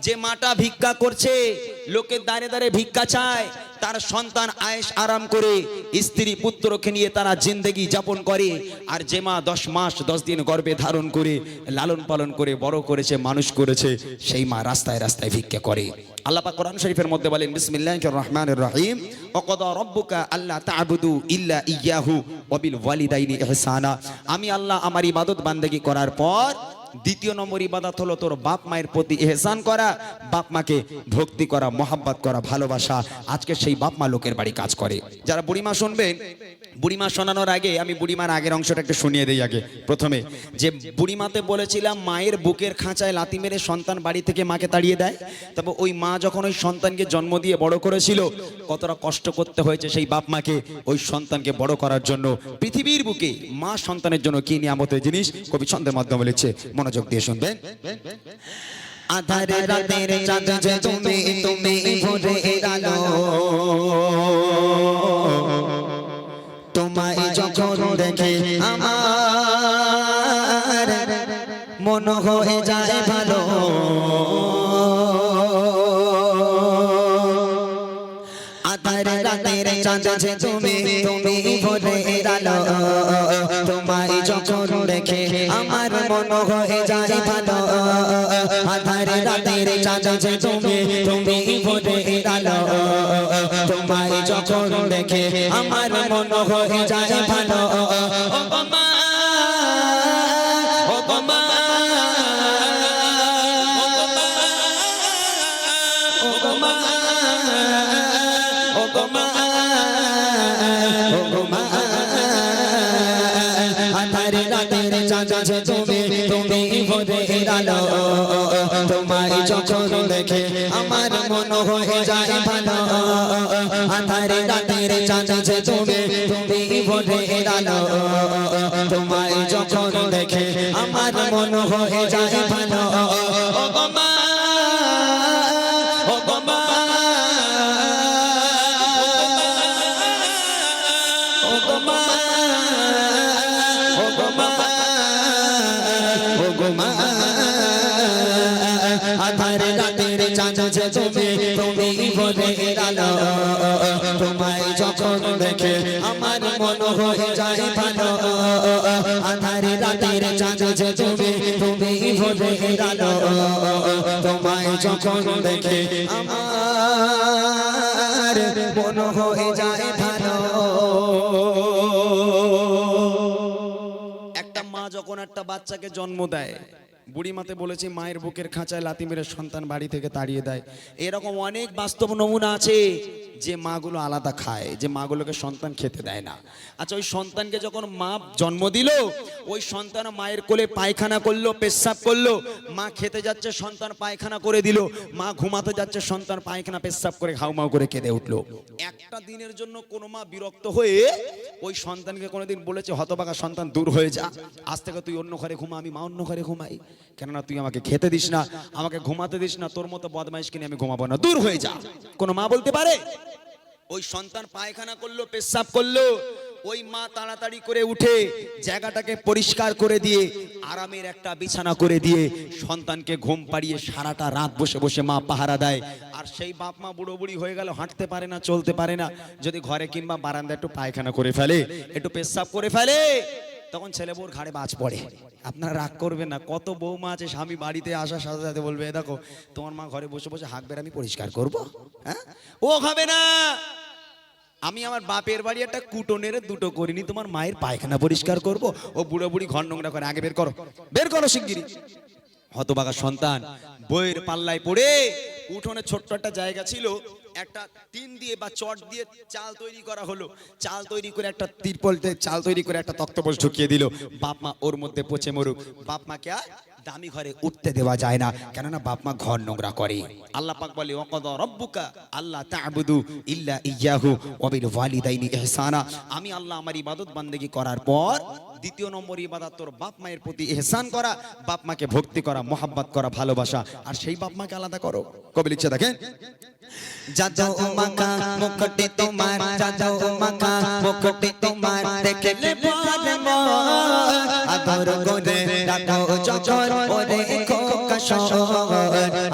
যে মাটা ভিক্ষা করছে, লোকের দাঁড়ে দাঁড়ে ভিক্ষা চায়, তার সন্তান আয়েশ আরাম করে স্ত্রী পুত্রকে নিয়ে তারা জিন্দেগি যাপন করে, আর যে মা 10 মাস 10 দিন গর্ভে ধারণ করে লালন পালন করে বড় করেছে, মানুষ করেছে, সেই মা রাস্তায় রাস্তায় ভিক্ষা করে। আল্লাহ পাক কোরআন শরীফের মধ্যে বলেন, বিসমিল্লাহির রহমানির রহিম, ওয়াকাদা রাব্বুকা আল্লা তা'বুদু ইল্লা ইয়াহু ওয়া বিল ওয়ালিদাইনি ইহসানা। আমি আল্লাহ আমার ইবাদত বান্দেগি করার পর দ্বিতীয় নম্বর ইবাদত হলো তোর বাপ মায়ের প্রতি ইহসান করা, বাপ মাকে ভক্তি করা, মোহাব্বত করা, ভালোবাসা। আজকে সেই বাপ মা লোকের বাড়ি কাজ করে। যারা বুড়িমা শুনবেন, বুড়িমা শোনানোর আগে আমি বুড়িমার আগের অংশটা একটু শুনিয়ে দিই। আগে প্রথমে যে বুড়িমাতে বলেছিলাম মায়ের বুকের খাঁচায় লাথি মেরে সন্তান বাড়ি থেকে মাকে তাড়িয়ে দেয়, তবে ওই মা যখন ওই সন্তানকে জন্ম দিয়ে বড় করেছিল, কতটা কষ্ট করতে হয়েছে সেই বাপ মাকে ওই সন্তানকে বড় করার জন্য। পৃথিবীর বুকে মা সন্তানের জন্য কি নিয়ামতের জিনিস কবি ছন্দের মাধ্যমে লিখছে, মনোযোগ দিয়ে শুনবেন। আধারে রাতের চাঁদ যে তুমি তুমি ভোরে আলো, তোমায় যখন দেখে আমার মন হয়ে যায় ভালো। আধারে রাতের চাঁদ যে তুমি তুমি ভোরে আলো, তোমায় যখন দেখে আমার মন হয়ে যায় ভালো। আধারে রাতের চাঁদ যে তুমি তুমি ভোরে আলো, তোমায় যখন দেখে আমার মন হয়ে যায় ভালো। ও মা, ও মা, ও মা, ও মা, ও মা। আধারে রাতের চাঁদ যে তুমি তুমি ভোরে আলো, তোমায় যখন দেখে আমার মন হয়ে যায় ভালো। আধারে রাতের চাঁদ যে তুমি তুমি ভোরে আলো, তোমায় যখন দেখে আমার মন হয়ে যায় ভালো। ও মা, ও মা, ও মা, ও মা, ও মা। আধারে রাতের চাঁদ যে তুমি তুমি ভোরে আলো, তোমায় যখন দেখে আমার মন হয়ে যায় ভালো। আধারে রাতের চাঁদ যে তুমি তুমি ভোরে আলো, তোমায় যখন দেখে আমার মন হয়ে যায় ভালো। একটা মা যখন একটা বাচ্চাকে জন্ম দেয়, বুড়িমাতে বলেছি মায়ের বুকের খাঁচায় লাথি মেরে সন্তান বাড়ি থেকে তাড়িয়ে দেয়। এরকম অনেক বাস্তব নমুনা আছে যে মাগুলো আলাদা খায়, যে মাগুলোকে সন্তান খেতে দেয় না। আচ্ছা, ওই সন্তানকে যখন মা জন্ম দিল, ওই সন্তান মায়ের কোলে পায়খানা করলো, পেশাব করলো, মা খেতে যাচ্ছে সন্তান পায়খানা করে দিল, মা ঘুমাতে যাচ্ছে সন্তান পায়খানা পেশাব করে হাউমাউ করে কেঁদে উঠলো। একটা দিনের জন্য কোনো মা বিরক্ত হয়ে ওই সন্তানকে কোনোদিন বলেছে, হতভাগা সন্তান দূর হয়ে যা, আজ থেকে তুই অন্য ঘরে ঘুমা, আমি মা অন্য ঘরে ঘুমাই, কেননা তুই আমাকে খেতে দিস না, আমাকে ঘুমাতে দিস না, তোর মতো বদমাইশকে নিয়ে আমি ঘুমাবো না, দূর হয়ে যা। কোনো মা বলতে পারে? ওই সন্তান পায়খানা করলো, পেশাব করলো, ওই মা তাড়াতাড়ি করে উঠে জায়গাটাকে পরিষ্কার করে দিয়ে আরামের একটা বিছানা করে দিয়ে সন্তানকে ঘুম পাড়িয়ে সারাটা রাত বসে বসে মা পাহারা দেয়। আর সেই বাপ মা বুড়ো বুড়ি হয়ে গেল, হাঁটতে পারে না, চলতে পারে না, যদি ঘরে কিংবা বারান্দায় একটু পায়খানা করে ফেলে, একটু পেশাব করে ফেলে, তখন ছেলে বউর ঘাড়ে বাজ পড়ে। আপনারা রাগ করবেন না, কত বৌমা আছে স্বামী বাড়িতে আসার সাথে সাথে বলবে, দেখো তোমার মা ঘরে বসে বসে হাঁকবে, আমি পরিষ্কার করবো। হ্যাঁ, ও খাবে না। আমি আমার বাপের বাড়ি একটা কুটোনের দুটো করিনি, তোমার মায়ের পায়খানা পরিষ্কার করব? ও বুড়ো বুড়ি ঘর নোংরা করে, আগে বের করো, বের করো শিগগিরি। হতভাগা সন্তান বইয়ের পাল্লায় পড়ে, উঠোনে ছোট্ট একটা জায়গা ছিল, একটা টিন দিয়ে বা চট দিয়ে চাল তৈরি করা হলো, চাল তৈরি করে একটা তিরপলতে চাল তৈরি করে একটা তক্তপোষ ঢুকিয়ে দিল। বাপ মা ওর মধ্যে পচে মরুক, বাপ মাকে আর দামি ঘরে উঠতে দেওয়া যায় না, কেননা বাপ মা ঘর নোংরা করে। আল্লাহ পাক বলে, ওয়াকাদা রাব্বুকা আল্লা তা'বুদু ইল্লা ইয়াহু ওয়া বিল ওয়ালিদাইনি ইহসানা। আমি আল্লাহ আমার ইবাদত বান্দেগি করার পর দ্বিতীয় নম্বর ইবাদত তোর বাপ মায়ের প্রতি ইহসান করা, বাপ মাকে ভক্তি করা, মোহাব্বত করা, ভালোবাসা। আর সেই বাপ মাকে আলাদা করো। কবি লিখছে দেখেন, যাও মাকা মুকুটে তোমার, যাও মাকা মুকুটে তোমার, দেখলে পরে মন আদর করে ডাকো যখন ওরে খোকা শোন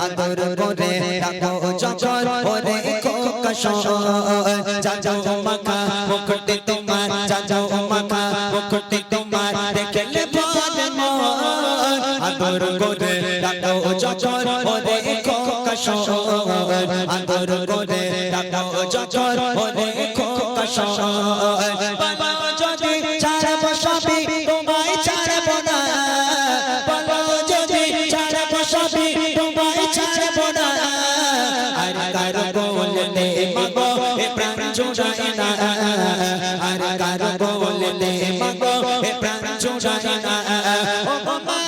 আদর করে ডাকো যখন ওরে খোকা শোন যাও মাখা মুকুটে তোমার যাও মাখা মুকুটে তোমার দেখলে বলে মন আদর করে ডাকো যখন ওরে খোকা শোন আদর করে ডাকো যখন ওরে খোকা শোন বাবা যদি ছাড়ব সবই তোমায় ছাড়ব না বাবা যদি ছাড়ব সবই তোমায় ছাড়ব না আর কার বলতে মাগো এ প্রাণ জুড়ায় না আর কার বলতে মাগো এ প্রাণ জুড়ায় না ও বাবা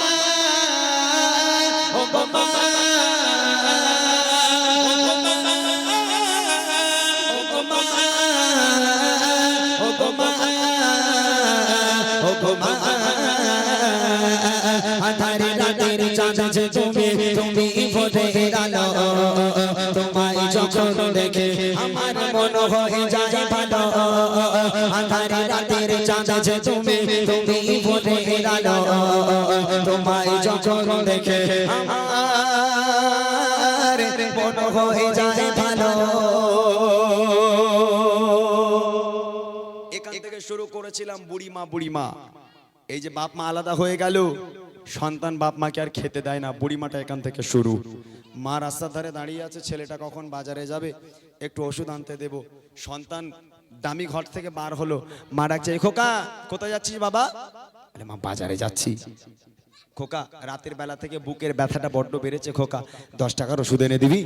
ও বাবা আধারে রাতের চাঁদ যে তুমি তুমি ভোরের আলো তোমায় যখন দেখে আমার মন হয়ে যায় ভালো আধারে রাতের চাঁদ যে তুমি তুমি ভোরের আলো তোমায় যখন দেখে আমার মন হয়ে যায় ভালো। এখান থেকে শুরু করেছিলাম বুড়িমা বুড়িমা। এই যে বাপ মা আলাদা হয়ে গেল, সন্তান বাপ মাকে আর খেতে দেয় না, বুড়িমাটা এখান থেকে শুরু। মা রাস্তার ধারে দাঁড়িয়ে আছে, ছেলেটা কখন বাজারে যাবে, একটু ওষুধ আনতে দেব। সন্তান দামি ঘর থেকে বার হলো, মা ডাকছে খোকা কোথায় যাচ্ছিস বাবা? আরে মা বাজারে যাচ্ছি। খোকা রাতের বেলা থেকে বুকের ব্যথাটা বড্ড বেড়েছে, খোকা 10 টাকার ওষুধ এনে দিবি?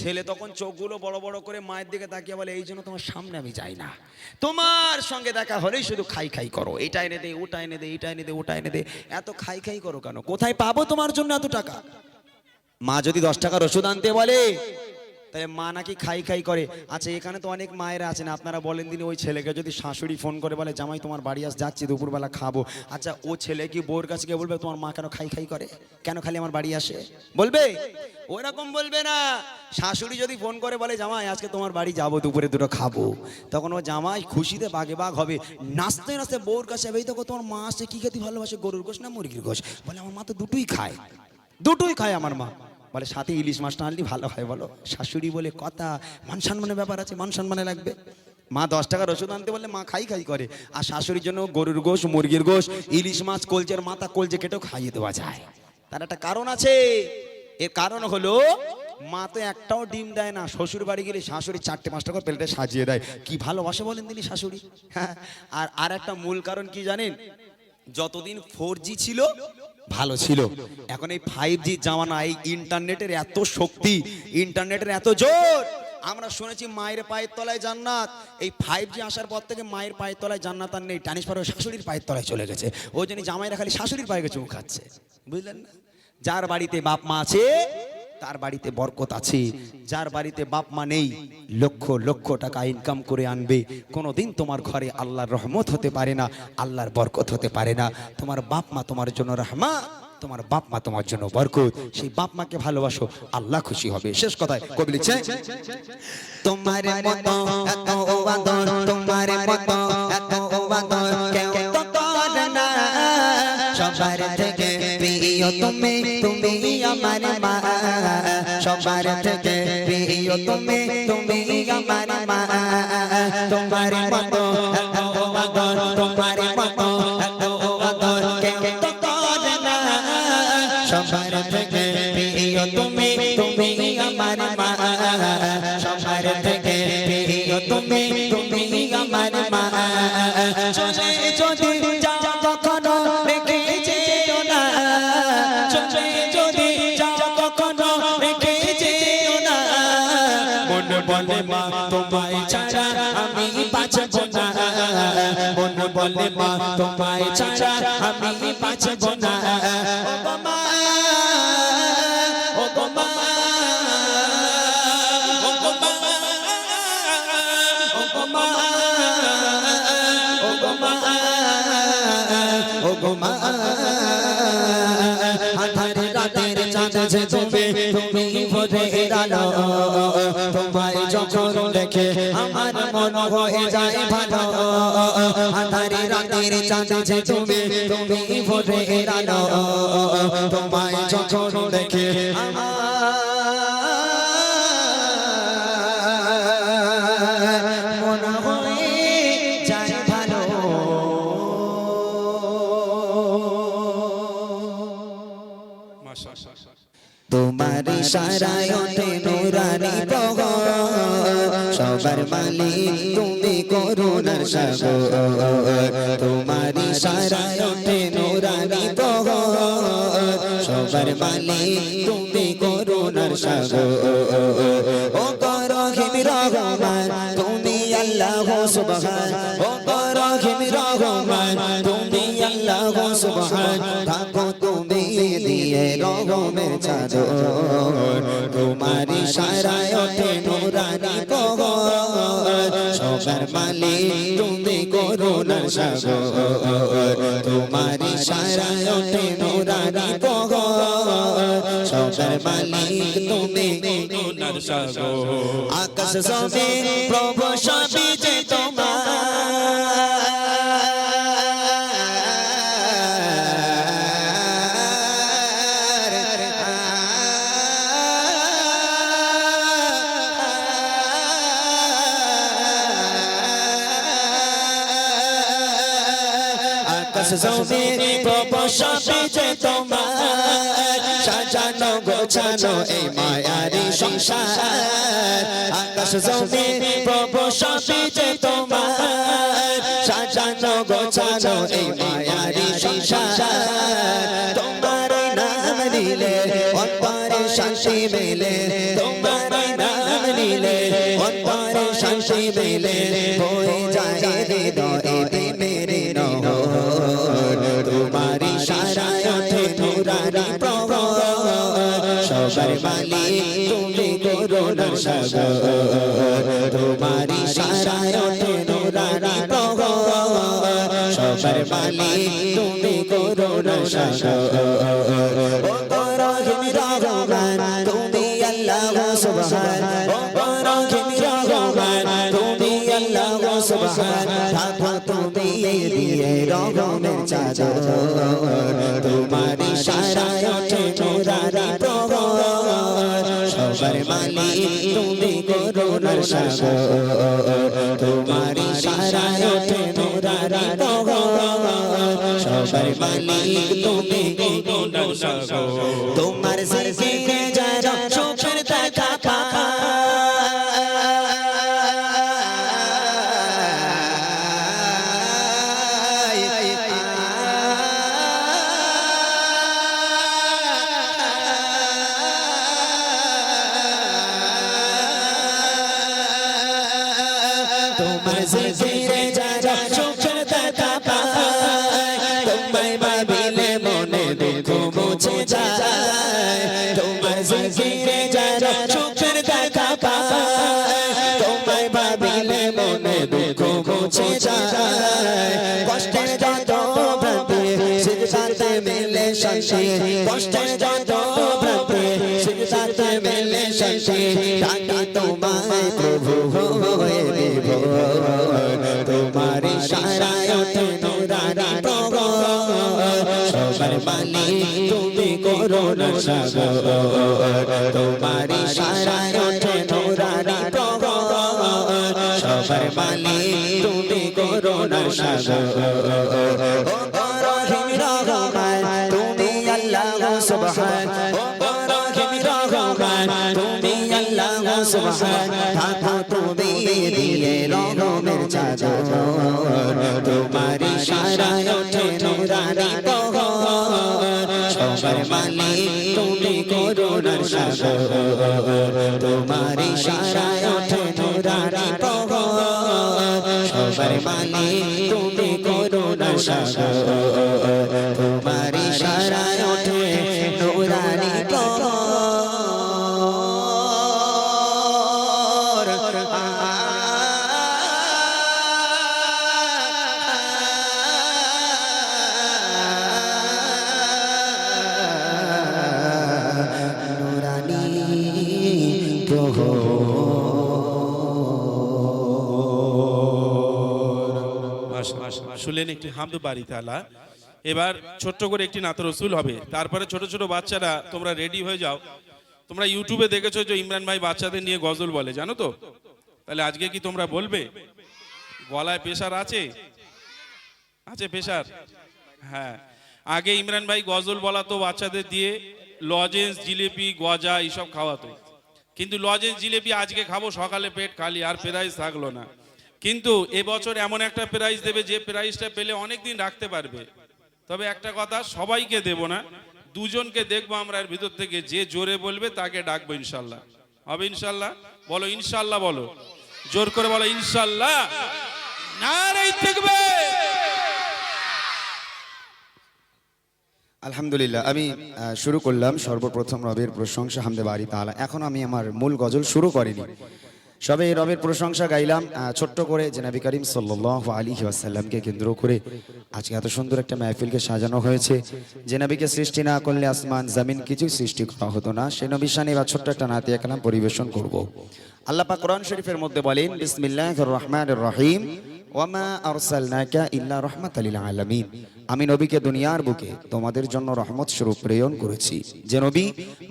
ছেলে তখন চোখগুলো বড় বড় করে মায়ের দিকে তাকিয়ে বলে এই জন্য তোমার সামনে আমি যাই না, তোমার সঙ্গে দেখা হলেই শুধু খাই খাই করো, এটা এনে দে ওটা এনে দে এটা এনে দে ওটা এনে দে, এত খাই খাই করো কেন? কোথায় পাবো তোমার জন্য এত টাকা? মা যদি 10 টাকার ওষুধ আনতে বলে তাহলে মা নাকি খাই খাই করে। আচ্ছা এখানে তো অনেক মায়েরা আছেন, আপনারা বলেন দিন ওই ছেলেকে যদি শাশুড়ি ফোন করে বলে জামাই তোমার বাড়ি আস যাচ্ছি দুপুরবেলা খাবো, আচ্ছা ও ছেলে কি বউর কাছে গিয়ে বলবে তোমার মা কেন খাই খাই করে, কেন খালি আমার বাড়ি আসে? বলবে? ওরকম বলবে না। শাশুড়ি যদি ফোন করে বলে জামাই আজকে তোমার বাড়ি যাবো, দুপুরে দুটো খাবো, তখন ও জামাই খুশিতে বাগে বাগ হবে, নাচতে নাচতে বউর কাছে এই দেখো তোমার মা আসছে, কি খেতে ভালোবাসে, গরুর গোশ না মুরগির গোশ? বলে আমার মা তো দুটোই খায়, দুটোই খায় আমার মা। বলে সাথে ইলিশ মাছটা আনলি ভালো হয় বলো। শাশুড়ি বলে কথা, মান সম্মানের ব্যাপার আছে, মান সম্মানে লাগবে। মা 10 টাকার ওষুধ আনতে বললে মা খাই খাই করে, আর শাশুড়ির জন্য গরুর গোশ মুরগির গোশ ইলিশ মাছ কলজের মাথা কলজে কেটেও খাইয়ে দেওয়া যায়। তার একটা কারণ আছে, এর কারণ হলো মা তো একটাও ডিম দেয় না, শ্বশুর বাড়ি গেলে শাশুড়ি 4-5টা করে প্লেটে সাজিয়ে দেয়, কি ভালোবাসে বলেন তিনি শাশুড়ি। হ্যাঁ, আর একটা মূল কারণ কি জানেন? যতদিন 4G ছিল ভালো ছিল, এখন এই 5G জামানা, এই ইন্টারনেটের এত শক্তি, ইন্টারনেটের এত জোর, আমরা শুনেছি মায়ের পায়ের তলায় জান্নাত। এই 5G আসার পর থেকে মায়ের পায়ের তলায় জান্নাত আর নেই, ট্রান্সফার হয়ে শাশুড়ির পায়ের তলায় চলে গেছে। ওই জন্য জামাইরা খালি শাশুড়ির পায়ে চুমু খাচ্ছে, বুঝলেন না? যার বাড়িতে বাপ মা আছে তার বাড়িতে বরকত আছে, যার বাড়িতে বাপ মা নেই লক্ষ লক্ষ টাকা ইনকাম করে আনবে, কোনোদিন তোমার ঘরে আল্লাহর রহমত হতে পারে না, আল্লাহর বরকত হতে পারে না। তোমার বাপ মা তোমার জন্য রহমত, তোমার বাপ মা তোমার জন্য বরকত, সেই বাপ মাকে ভালোবাসো, আল্লাহ খুশি হবে। শেষ কথায় কবি লিখছে তোমার মতো এত আদর, তোমার মতো এত আদর কেউ তো করে না, সবার থেকে প্রিয় তুমি, তুমি আমার মা, সবার থেকে প্রিয় তুমি, তুমি আমার মা। তোমার মতো এত আদর, তোমার মতো এত আদর কেউ তো করে না, সবার থেকে প্রিয় তুমি, তুমি আমার মা, সবার থেকে প্রিয় তুমি, তুমি আমার মা। চলে যদি যাও কখনো রেখে যেও না, চলে যদি যাও কখনো রেখে যেও না, মন বলে মা তোমায় ছাড়া আমি বাঁচব না, মন বলে মা তোমায় ছাড়া আমি বাঁচব না। ও মা, ও মা, আধারে রাতের চাঁদ যে তুমি, তুমি ভোরের আলো তোমায় যখন দেখে আমার মন হয়ে যায় ভালো আঁধারি রাতের চাঁদ যে তুমি তুমি ভোরের আলো তোমায় যখন দেখে মন হয়ে যায় ভালো তোমার ইশারায় ওঠে নূরানি পগর সবার মালিক তুমি করুণার সাগর তোমার ইশারায় ওঠে নূরানি পগর সবার মালিক তুমি করুণার সাগর ও রহিম রহমান তুমি আল্লাহ সুবহান ও রহিম রহমান তুমি আল্লাহ সুবহান থাকো তুমি দিয়ে রহমের চাদর তোমার ইশারায় ওঠে নূরানি পগর সবার মালিক তুমি করুণার সাগর তোমার ইশারায় ওঠে নূরানি পগর সবার মালিক তুমি করুণার সাগর আকাশ জমিন প্রভু সবই যে তোমার আকাশ জমিন প্রভু সবই যে তোমার সাজানো গোছানো এই মায়ারি সংসার আকাশ জমিন প্রভু সবই যে তোমার সাজানো গোছানো এই মায়ারি সংসার তোমার নাম নিলে অন্তরে শান্তি মেলে তোমার নাম নিলে অন্তরে শান্তি মেলে হয়ে যায় হৃদয়ে প্রেমের নহর তোমার ইশারায় ওঠে নূরানি প্রভর সবার মালিক তুমি করুণার সাগর তোমার ইশারায় ওঠে নূরানি প্রভর সবার মালিক তুমি করুণার সাগর ও রহিম রহমান তুমি আল্লাহ সুবহান ও রহিম রহমান তুমি আল্লাহ সুবহান থাকো তুমি দিয়ে রহমের চাদর তোমার ইশারায় ওঠে নূরানি প্রভর সবার মালিক তুমি করুণার সাগর তোমার ইশারায় ওঠে নূরানি প্রভর সবার মালিক তুমি করুণার সাগর তোমার জিকিরে যারা চোখের দেখা পায় তোমার জিকিরে যারা চোখের দেখা পায় তোমায় ভাবিলে মনে দুঃখ মুছে যায় তোমার জিকিরে যারা চোখের দেখা পায় তোমায় ভাবিলে মনে দুঃখ মুছে যায় কষ্টের যত ভ্রান্তি সিজদাতে মেলে শান্তি কষ্টের যত ভ্রান্তি সিজদাতে মেলে শান্তি ডাকি তোমায় প্রভু হয়ে তোমার ইশারায় ওঠে নূরানি প্রভর সবার মালিক তুমি করুণার সাগর তোমার ইশারায় ওঠে নূরানি প্রভর সবার মালিক তুমি করুণার সাগর ও রহিম রহমান তুমি আল্লাহ সুবহান ও রহিম রহমান তুমি আল্লাহ সুবহান থাকো তুমি দিয়ে রহমের চাদর তোমার ইশারায় ওঠে নূরানি প্রভর সবার মালিক তুমি করুণার সাগর তোমার ইশারায় ওঠে নূরানি প্রভর সবার মালিক তুমি করুণার সাগর তোমার ইশারায় ওঠে নূরানি প্রভর নুরানি শুনলেন একটি হামদ বাড়ি তাআলা। এবার ছোট্ট করে একটি নাত রসুল হবে, তারপরে ছোট ছোট বাচ্চারা তোমরা রেডি হয়ে যাও। তোমরা ইউটিউবে দেখেছো যে ইমরান ভাই বাচ্চাদের নিয়ে গজল বলে, জানো তো? তাহলে আজকে কি তোমরা বলবে? গলায় প্রেশার আছে? আছে প্রেশার? হ্যাঁ, আগে ইমরান ভাই গজল বলাতো বাচ্চাদের দিয়ে, লজেন্স জিলিপি গজা এইসব খাওয়াতো। কিন্তু লজেন্স জিলিপি আজকে খাবো, সকালে পেট খালি, আর প্রাইজ থাকলো না। কিন্তু এবছর এমন একটা প্রাইজ দেবে যে প্রাইজটা পেলে অনেক দিন রাখতে পারবে। তবে একটা কথা, সবাইকে দেব না, দুজনকে দেখবো আমরা এর ভিতর থেকে, যে জোরে বলবে তাকে ডাকবো ইনশাল্লাহ। হবে ইনশাল্লাহ? বলো ইনশাল্লাহ, বলো জোর করে, বলো ইনশাল্লাহ। নারে তাকবীর। আলহামদুলিল্লাহ, আমি শুরু করলাম সর্বপ্রথম রবের প্রশংসা হামদে বাড়ি তাআলা। এখন আমি আমার মূল গজল শুরু করিনি, সবে রবের প্রশংসা গাইলাম ছোট্ট করে। যে নবী করিম সাল্লাল্লাহু আলাইহি ওয়াসাল্লামকে কেন্দ্র করে আজকে এত সুন্দর একটা মাহফিলকে সাজানো হয়েছে। যে নবীকে সৃষ্টি না করলে আসমান জমিন কিছুই সৃষ্টি করা হতো না। সেই নবীর শানে এবার ছোট্ট একটা নাতিয়া কালাম পরিবেশন করব। আল্লাহ পাক কোরআন শরীফের মধ্যে বলেন, বিসমিল্লাহির রহমানির রহিম, ওয়ামা আরসালনাকা ইল্লা রাহমাতাল লিল আলামিন। আমি নবীকে দুনিয়ার বুকে তোমাদের জন্য রহমত স্বরূপ প্রেরণ করেছি। যে নবী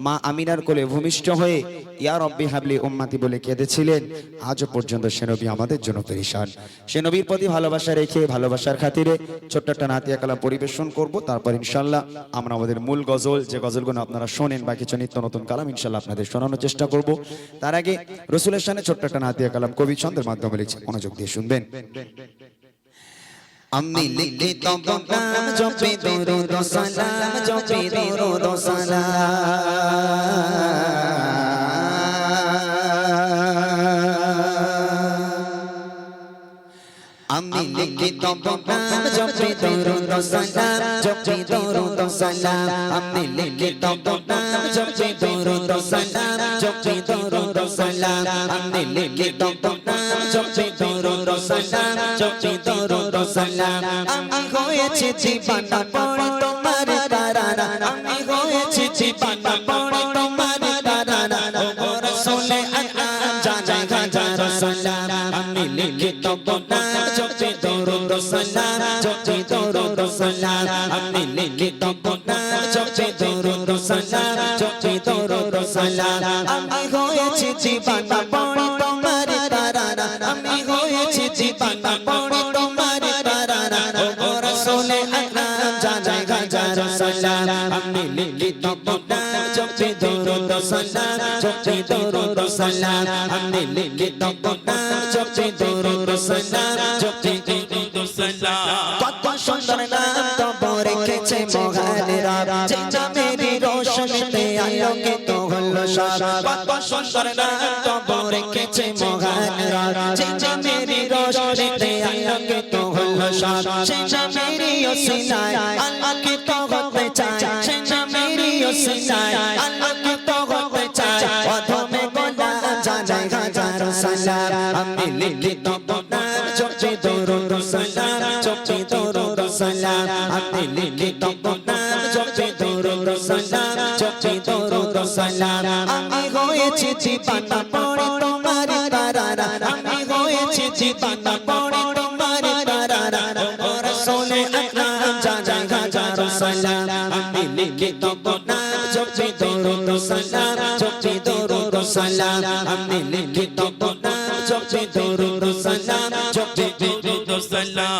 মা আমিনার কোলে ভূমিষ্ঠ হয়ে ইয়া রব্বি হাবলি উম্মতি বলে কেঁদেছিলেন, আজও পর্যন্ত সে নবী আমাদের জন্য পেরেশান। সে নবীর প্রতি ভালোবাসা রেখে, ভালোবাসার খাতিরে ছোট্ট একটা নাতিয়া কালাম পরিবেশন করব। তারপর ইনশাল্লাহ আমরা আমাদের মূল গজল, যে গজলগুলো আপনারা শোনেন বা কিছু নিত্য নতুন কালাম ইনশাল্লাহ আপনাদের শোনানোর চেষ্টা করব। তার আগে রসুলের শানে ছোট্ট একটা নাতিয়া কালাম কবি ছন্দের মাধ্যমে লিখছে, মনোযোগ দিয়ে শুনবেন। আমি লিখি তব নাম জপি দরুদ ও সালাম, জপি দরুদ ও সালাম। আমি লিখি তব নাম জপি দরুদ ও সালাম, জপি দরুদ ও সালাম। আমি লিখি তব নাম জপি দরুদ ও সালাম, জপি দরুদ ও সালাম। আমি লিখি তব নাম জপি দরুদ ও সালাম, জপি দরুদ ও সালাম। আমি হয়েছি জীবনা পড়ে তোমার তারানা, আমি হয়েছি জীবনা পড়ে তোমার তারানা। ও রাসূলে আকরাম জানাই হাজার সালাম। আমি লিখি তব নাম জপি দরুদ ও সালাম, জপি দরুদ ও সালাম। আমি লিখি তব নাম জপি দরুদ ও সালাম, জপি দরুদ ও সালাম। আমি হয়েছি জীবনা পড়ে তোমার তারানা, আমি হয়েছি জীবনা পড়ে তোমার তারানা। ও রাসূলে আকরাম জানাই হাজার সালাম। আমি লিখি তব নাম জপি দরুদ ও সালাম, জপি দরুদ ও সালাম। আমি লিখি তব নাম জপি দরুদ ও সালাম, জপি দরুদ ও সালাম। কত সুন্দর নাম তব রেখেছে মহান রব, যে নামেরই রোশনীতে আলোকিত হলো সব। কত সুন্দর নাম তব রেখেছে মহান রব, যে নামেরই রোশনীতে আলোকিত হলো সব। সে নামেরই ওসিলায় আলোকিত হতে চায়, সে নামেরই ওসিলায় আলোকিত হতে চায়। অধমে গোলাম জানাই হাজার সালাম। আমি লিখি তব নাম জপি দরুদ ও সালাম, জপি দরুদ ও সালাম। আমি লিখি তব নাম জপি দরুদ ও সালাম, জপি দরুদ ও সালাম। আমি হয়েছি জীবনা পড়ে তোমার তারানা, আমি হয়েছি জীবনা পড়ে তোমার তারানা। ও রাসূলে আকরাম জানাই হাজার সালাম। আমি লিখি তব নাম জপি দরুদ ও সালাম, জপি দরুদ ও সালাম। আমি লিখি তব নাম জপি দরুদ ও সালাম, জপি দরুদ ও সালাম।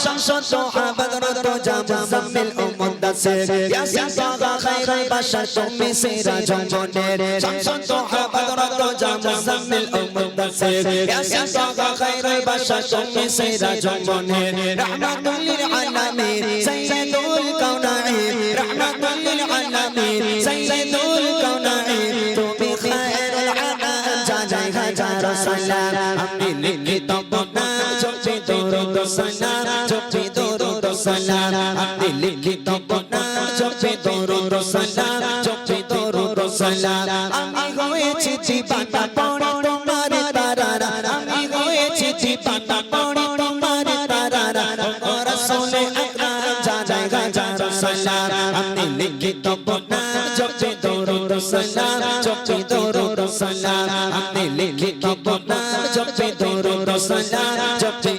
শামসুদ দোহা বদরুদ রোজা মুজাম্মিল ও মুদ্দাসির, ইয়াসিন তাহা খায়রুল বাশার তুমি সিরাজুল মুনীর। শামসুদ দোহা বদরুদ রোজা মুজাম্মিল ও মুদ্দাসির, ইয়াসিন তাহা খায়রুল বাশার তুমি সিরাজুল মুনীর। রাহমাতুল লিল আলামিন সাইয়্যিদুল কাওনাইন, রাহমাতুল লিল আলামিন সাইয়্যিদুল কাওনাইন। তুমি খায়রুল আনাম জানাই হাজার সালাম। আমি লিখি তব নাম জপি দরুদ ও সালাম, জপি দরুদ ও সালাম। আমি লিখি তব নাম জপি দরুদ ও সালাম, জপি দরুদ ও সালাম। আমি হয়েছি জীবনা পড়ে তোমার তারানা, আমি হয়েছি জীবনা পড়ে তোমার তারানা। ও রাসূলে আকরাম জানাই হাজার সালাম। আমি লিখি তব নাম জপি দরুদ ও সালাম, জপি দরুদ ও সালাম আপনি লিখে তব নাম জপে দরুদ সালাম জপে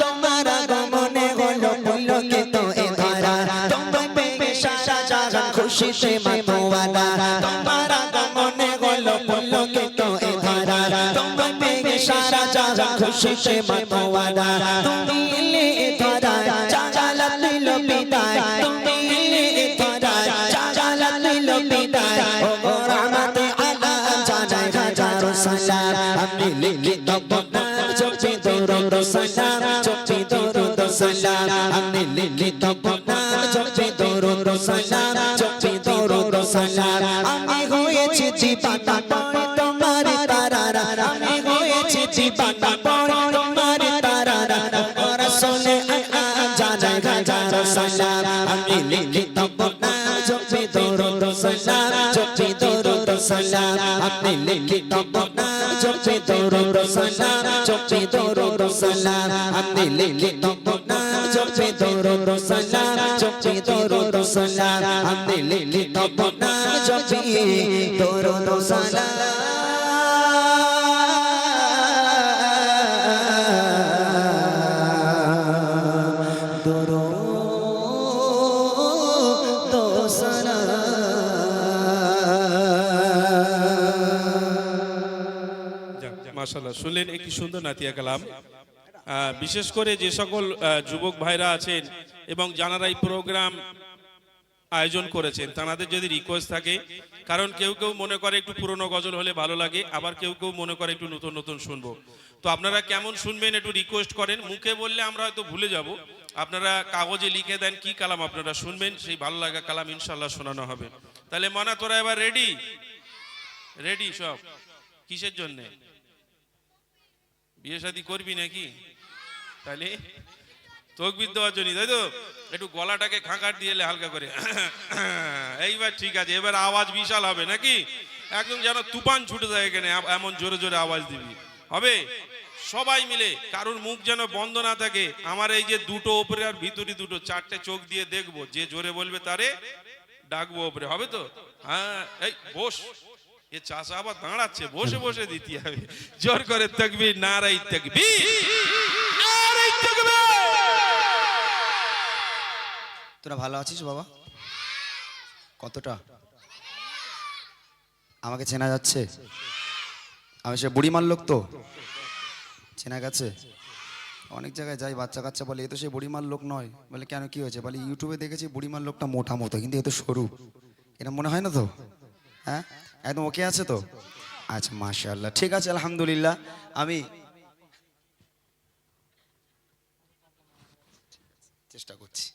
তোমার আগমনে হলো পুলকিত এ ধারা তোমায় পেয়ে সারা জাহান খুশিতে মাতোয়ারা তোমার আগমনে হলো পুলকিত এ ধারা তোমায় পেয়ে সারা জাহান খুশিতে মাতোয়ারা তুমি এলে এ ধারা জালাল দিল বিদায় তুমি এলে এ ধারা জালাল দিল বিদায় ও রহমতে আলাম জানাই হাজারো সালাম আপনি লিখে তব নাম জপে দরুদ সালাম জপে দরুদ সালাম আপনি লিখে তব নাম জপে দরুদ সালাম জপে দরুদ সালাম আমি হয়েছি জীবানা পড়ে তোমার তারারা আমি হয়েছি জীবানা পড়ে তোমার তারারা ও রাসূলে আলাম জানাই হাজারো সালাম আমি লিখে তব নাম জপে দরুদ সালাম জপে দরুদ সালাম আপনি লিখে তব নাম জপে দরুদ সালাম জপে দরুদ সালাম আপনি লিখে তব নাম জপে দরুদ সালাম জপে দরুদ সালাম আপনি লিখে তব নাম জপে দরুদ সালাম দরুদ সালাম মাশাআল্লাহ, শুনলেন একটি সুন্দর নাতিয়া কালাম। বিশেষ করে যে সকল যুবক ভাইরা আছেন এবং যারা এই প্রোগ্রাম আয়োজন করেছেন তাদের যদি রিকোয়েস্ট থাকে, কারণ কেউ কেউ মনে করে একটু পুরনো গজল হলে ভালো লাগে, আবার কেউ কেউ মনে করে একটু নতুন নতুন শুনবো, তো আপনারা কেমন শুনবেন একটু রিকোয়েস্ট করেন। মুখে বললে আমরা হয়তো ভুলে যাব, আপনারা কাগজে লিখে দেন কি কালাম আপনারা শুনবেন, সেই ভালো লাগা কালাম ইনশাল্লাহ শোনানো হবে। তাহলে মানা তোরা এবার রেডি? রেডি সব? কিসের জন্যে? বিয়ে শাদী করবি নাকি? তাহলে তকবীর দেওয়ার জন্য, তাই তো? একটু গলাটাকে খাঁকার দিয়ে হালকা করে এইবার ঠিক আছে, এবার আওয়াজ বিশাল হবে নাকি? একদম যেন তুফান ছুটে যায় এখানে, এমন জোরে জোরে আওয়াজ দিবি, হবে? সবাই মিলে, কারোর মুখ যেন বন্ধ না থাকে। আমার এই যে দুটো ওপরে আর ভিতরে দুটো, চারটে চোখ দিয়ে দেখবো, যে জোরে বলবে তারে ডাকবো ওপরে, হবে তো? হ্যাঁ, এই বস, এ চাষা আবার দাঁড়াচ্ছে, বসে বসে দিতে হবে। জোর করে তাকবীর, নারায়ে তাকবীর, নারায়ে তাকবীর। তোরা ভালো আছিস বাবা? কতটা আমাকে চেনা যাচ্ছে? আমি সে বুড়িমার লোক তো, চেনা গেছে? অনেক জায়গায় যাই, বাচ্চা কাচ্চা বলে এ তো সে বুড়িমার লোক নয়। বলে কেন, কি হয়েছে? বলে ইউটিউবে দেখেছি বুড়িমার লোকটা মোটা মতো, কিন্তু এ তো সরু, এটা মনে হয় না তো? হ্যাঁ, একদম ওকে আছে তো? আচ্ছা মাশাআল্লাহ, ঠিক আছে আলহামদুলিল্লাহ। আমি চেষ্টা করছি,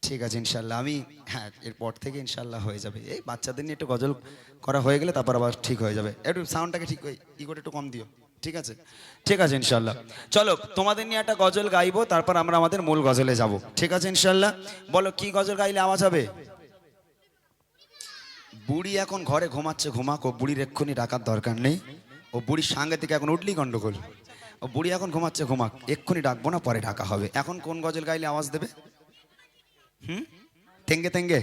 ঠিক আছে ইনশাল্লাহ। আমি হ্যাঁ, এরপর থেকে ইনশাল্লাহ হয়ে যাবে। এই বাচ্চাদের নিয়ে একটু গজল করা হয়ে গেলে তারপর আবার ঠিক হয়ে যাবে। একটু সাউন্ডটাকে ঠিক ই করে একটু কম দিও, ঠিক আছে? ঠিক আছে ইনশাল্লাহ। চলো, তোমাদের নিয়ে একটা গজল গাইবো, তারপর আমরা আমাদের মূল গজলে যাব, ঠিক আছে ইনশাল্লাহ? বলো কি গজল গাইলে আওয়াজ হবে? বুড়ি এখন ঘরে ঘুমাচ্ছে, ঘুমাক, ও বুড়ির এক্ষুনি ডাকার দরকার নেই। ও বুড়ির সঙ্গে থেকে এখন উঠলি গন্ডগোল। ও বুড়ি এখন ঘুমাচ্ছে, ঘুমাক, এক্ষুনি ডাকবো না, পরে ডাকা হবে। এখন কোন গজল গাইলে আওয়াজ দেবে? তেঙ্গে তেঙ্গে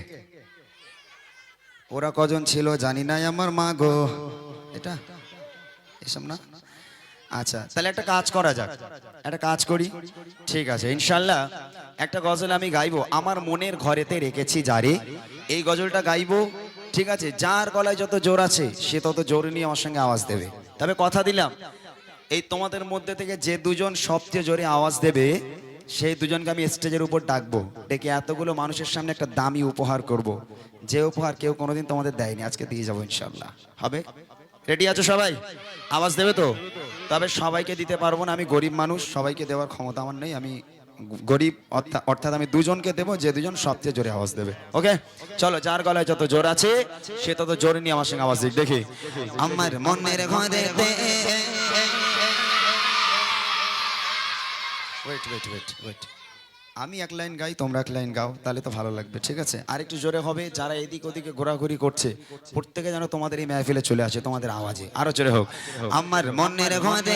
ওরা কজন ছিল জানি না আমার মা গো, এটা এসব না? আচ্ছা, তাহলে একটা কাজ করা যাক, একটা কাজ করি, ঠিক আছে ইনশাল্লাহ। একটা গজল আমি গাইবো, আমার মনের ঘরেতে রেখেছি যারে, এই গজলটা গাইবো, ঠিক আছে? যার গলায় যত জোর আছে সে তত জোর নিয়ে আমার সঙ্গে আওয়াজ দেবে। তবে কথা দিলাম, এই তোমাদের মধ্যে থেকে যে দুজন সবচেয়ে জোরে আওয়াজ দেবে সেই দুজনকে আমি স্টেজের উপর ডাকবো, ডেকে এতগুলো মানুষের সামনে একটা দামি উপহার করব, যে উপহার কেউ কোনোদিন তোমাদের দেয়নি, আজকে দিয়ে যাবো ইনশাল্লাহ। হবে? রেডি আছো সবাই? আওয়াজ দেবে তো? তবে সবাইকে দিতে পারবো না, আমি গরিব মানুষ, সবাইকে দেওয়ার ক্ষমতা আমার নেই। আমি গরিব, অর্থাৎ আমি দুজনকে দেবো, যে দুজন সবচেয়ে জোরে আওয়াজ দেবে। ওকে, চলো, যার গলায় যত জোর আছে সে তত জোরে নিয়ে আমার সঙ্গে আওয়াজ দিক, দেখি। আমার মনের ঘরেতে ওয়েট ওয়েট ওয়েট ওয়েট, আমি এক লাইন গাই, তোমরা এক লাইন গাও, তাহলে তো ভালো লাগবে, ঠিক আছে? আর একটু জোরে হবে। যারা এদিক ওদিকে ঘোরাঘুরি করছে প্রত্যেকে যেন তোমাদের এই মেহফিলে চলে আসে, তোমাদের আওয়াজে আরো জোরে হোক। আমার মনের ঘরেতে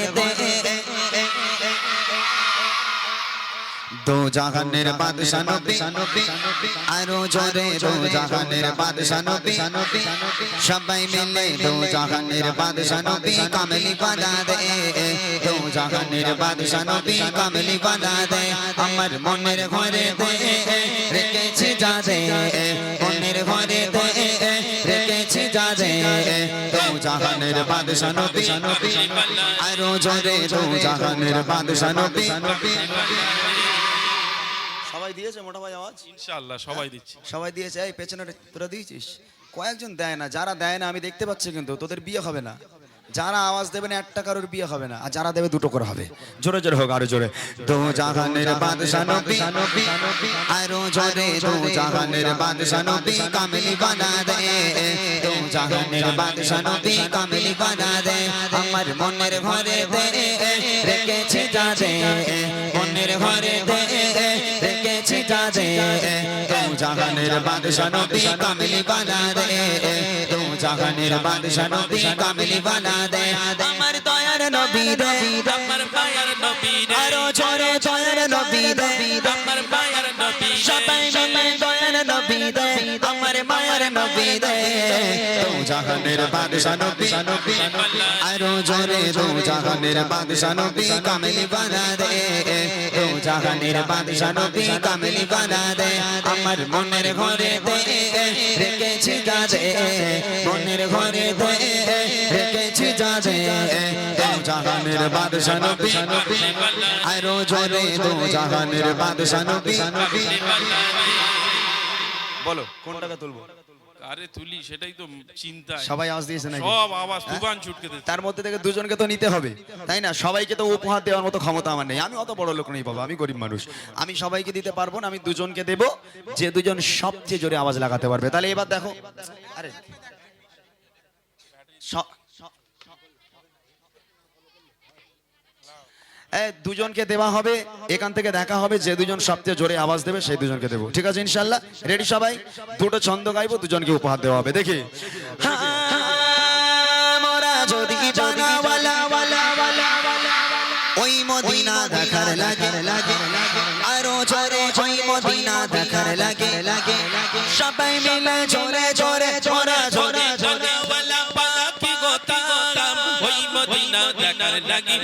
দো জাহানের বাদশা নবী আরো জোরে দো জাহানের বাদশা নবী সবাই মিলে দো জাহানের বাদশা নবী কামলি বানা দে দো জাহানের বাদশা নবী কামলি বানা দে আমার মনের ঘরে দে রেখেছি যা দে মনের ঘরে দে রেখেছি যা দে দো জাহানের বাদশা নবী আরো জোরে দো জাহানের বাদশা নবী সবাই দিয়েছে মোটা ভাই আওয়াজ? ইনশাআল্লাহ সবাই দিচ্ছে। সবাই দিয়েছে। এই পেছনে তোরা দিয়েছিস? কয়েকজন দেয় না, যারা দেয় না আমি দেখতে পাচ্ছি, কিন্তু তোদের বিয়ে হবে না। যারা আওয়াজ দেবে না একটা কারোর বিয়ে হবে না, আর যারা দেবে দুটো করে হবে। জোরে জোরে হোক, আরো জোরে। দো জাহানের বাদশা নবী আরো জোরে দো জাহানের বাদশা নবী কামলি বানা দে দো জাহানের বাদশা নবী কামলি বানা দে আমার মনের ঘরে দে রেখেছি যা দে মনের ঘরে দে রেখেছি যা দে দো জাহানের বাদশা নবী কামলি বানা দে দো জাহানের বাদশা নবী কামলি বানা দে আমার দয়ার নবী দে আমার মায়ের নবী রে, আরো জোরে দয়ার নবী দে আমার মায়ের নবী রে, সবাই মিলে দয়ার নবী দে আমার মায়ের নবী দে দো জাহানের বাদশা নবী আরো জোরে দো জাহানের বাদশা নবী কামলি বানা দে দো জাহানের বাদশা নবী কামলি বানা দে আমার মনের ঘরে দে রেখেছি যা দে মনের ঘরে দে রেখেছি যা দে দো জাহানের বাদশা নবী আরো জোরে দো জাহানের বাদশা নবী বলো কোনটাকে তুলবো? আরে তুলি সেটাই তো চিন্তা। সবাই আওয়াজ দিয়েছে নাকি? সব আওয়াজ তুফান ছুটকে দিচ্ছে। তার মধ্যে থেকে দুজনকে তো নিতে হবে, তাই না? সবাইকে তো উপহার দেওয়ার মতো ক্ষমতা আমার নেই, আমি অত বড় লোক নেই বাবা, আমি গরিব মানুষ। আমি সবাইকে দিতে পারবো না, আমি দুজনকে দেব, যে দুজন সবচেয়ে জোরে আওয়াজ লাগাতে পারবে। তাহলে এবার দেখো, আরে দুজনকে দেওয়া হবে, এখান থেকে দেখা হবে যে দুজন সবচেয়ে জোরে আওয়াজ দেবে সেই দুজনকে দেবো, ঠিক আছে ইনশাল্লাহ? রেডি সবাই? দুটো ছন্দ গাইবো, দুজনকে উপহার দেওয়া হবে। দেখি মোরা যদি জানাওয়ালা ওই মদিনা দেখার লাগে আরো জোরে ওই মদিনা দেখার লাগে সবাই মিলে জোরে জোরে জোরে জোরে জানাওয়ালা পাখি গোতাম ওই মদিনা দেখার লাগি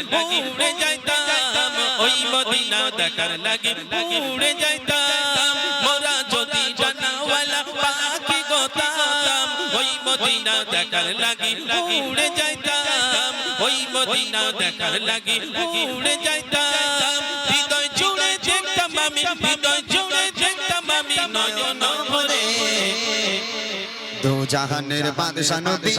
উড়ে যাইতাম, ওই মদিনা দেখার লাগি উড়ে যাইতাম। মোরা যদি জানাওয়ালা পাখি গোতাম ওই মদিনা দেখার লাগি উড়ে যাইতাম, ওই মদিনা দেখার লাগি উড়ে যাইতাম। হৃদয় জুড়ে দেখতাম আমি, হৃদয় জুড়ে দেখতাম আমি নয়ন ভরে। দো জাহানের বাদশা নবী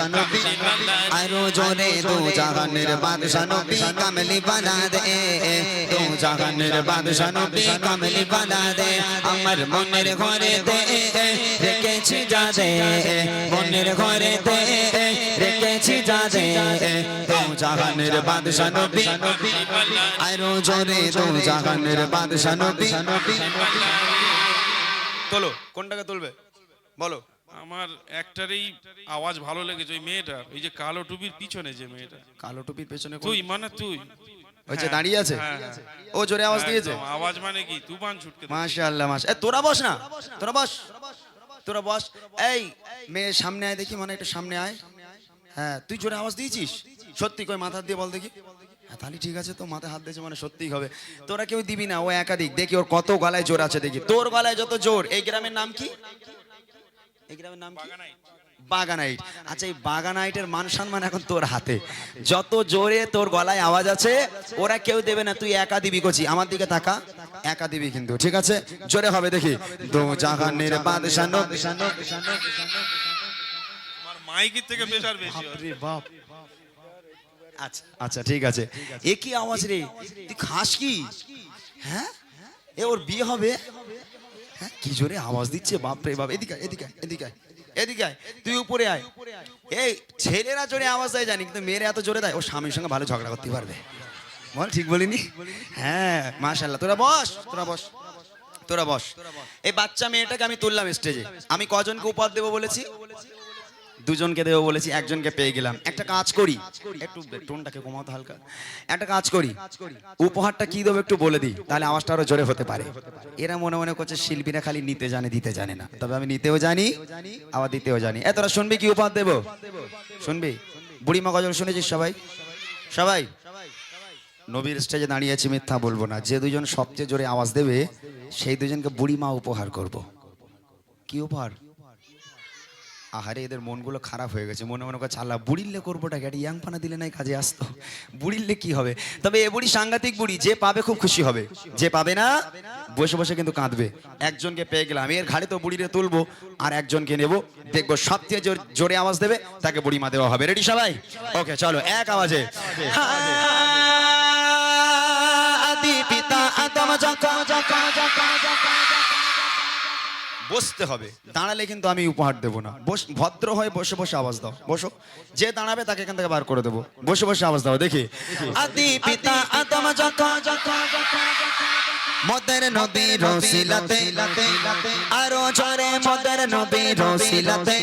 আরো জোরে দো জাহানের বাদশা নবী কামলি বানা দে দো জাহানের বাদশা নবী কামলি বানা দে আমার মনের ঘরে দে রেখেছি যা দে মনের ঘরে দে রেখেছি যা দে দো জাহানের বাদশা নবী আরো জোরে দো জাহানের বাদশা নবী তোলো, কোনটাকে তুলবে বলো? আমার একটারই আওয়াজ ভালো লেগেছে, ওই মেয়েটা, ওই যে কালো টুপির পিছনে যে মেয়েটা। কালো টুপির পেছনে তুই মানে তুই ওই যে দাঁড়িয়ে আছে, হ্যাঁ, ও জোরে আওয়াজ দিয়েছে। একদম, আওয়াজ মানে কি তুফান ছুটকে দিচ্ছে। মাশাআল্লাহ মাশাআল্লাহ। তোরা বস না, তোরা বস, তোরা বস। এই মেয়ে সামনে আয় দেখি, মানে একটু সামনে আয়। হ্যাঁ তুই জোরে আওয়াজ দিয়েছিস সত্যি? কই মাথা দিয়ে বল দেখি। হ্যাঁ তাহলে ঠিক আছে, তো মাথায় হাত দিয়েছে মানে সত্যিই হবে। তোরা কেউ দিবি না, ও একাধিক, দেখি ওর কত গলায় জোর আছে দেখি। তোর গলায় যত জোর। এই গ্রামের নাম কি? এই গ্রামের নাম কি? বাগানাইট। আচ্ছা এই বাগানাইটের মান সম্মান এখন তোর হাতে। যত জোরে তোর গলায় আওয়াজ আছে ওরা কেউ দেবে না, তুই একা দিবি। কচি আমার দিকে তাকা, একা দিবি কিন্তু, ঠিক আছে? জোরে হবে দেখি। দো জাহানের বাদশা নবী। আমার মাইকের থেকে প্রেসার বেশি। আরে বাপ। আচ্ছা আচ্ছা ঠিক আছে। এ কি আওয়াজ রে? তুই খাস কি? হ্যাঁ এ ওর বিয়ে হবে? হ্যাঁ কি জোরে আওয়াজ দিচ্ছে, বাপ রে বাপ। এদিকে এদিকে এদিকে এদিকে আয়, তুই উপরে আয়। এই ছেলেরা জোরে আওয়াজ দেয় জানি, কিন্তু মেয়েরা এত জোরে দেয়, ও স্বামীর সঙ্গে ভালো ঝগড়া করতে পারবে। বল ঠিক বলিনি? হ্যাঁ মাশাআল্লাহ। তোরা বস, তোরা বস, তোরা বস। এই বাচ্চা মেয়েটাকে আমি তুললাম স্টেজে। আমি কজনকে উপহার দেবো বলেছি? দুজনকে দেবো বলেছি, একজনকে পেয়ে গেলাম। একটা কাজ করি, একটু টোনটাকে কমাতে হালকা, একটা কাজ করি, উপহারটা কি দেবো একটু বলে দিই, তাহলে আওয়াজটা আরো জোরে হতে পারে। এরা মনে মনে করছে শিল্পীরা খালি নিতে জানে, দিতে জানে না, তবে আমি নিতেও জানি আবার দিতেও জানি। তোরা শুনবি কি উপহার দেবো? শুনবি? বুড়িমা গজল শুনেছিস সবাই? সবাই নবীর স্টেজে দাঁড়িয়ে আছি, মিথ্যা বলবো না। যে দুজন সবচেয়ে জোরে আওয়াজ দেবে সেই দুজনকে বুড়িমা উপহার করব। কি উপহার? আহারে এদের মনগুলো খারাপ হয়ে গেছে, মনে মনে করে চালা বুড়িলে করবোটা একটা ইয়াং পানা দিলে নাই কাজে আসতো, বুড়িলে কি হবে। তবে এ বুড়ি সাংঘাতিক বুড়ি, যে পাবে খুব খুশি হবে, যে পাবে না বসে বসে কিন্তু কাঁদবে। একজনকে পেয়ে গেলাম, এর ঘাড়ে তো বুড়িরে তুলবো, আর একজনকে নেব, দেখবো সবচেয়ে জোরে আওয়াজ দেবে তাকে বুড়িমা দেওয়া হবে। রেডি সবাই? ওকে চলো, এক আওয়াজে। আদি পিতা আদম বসতে হবে, দাঁড়ালে কিন্তু আমি উপহার দেবো না। ভদ্র হয়ে বসে বসে আওয়াজ দাও, বসো। যে দাঁড়াবে তাকে এখান থেকে বার করে দেবো, বসে বসে আওয়াজ দাও দেখি। আদি পিতা আদম মদের নবীর ওসিলাতে, আরো জোরে মদের নবীর ওসিলাতে,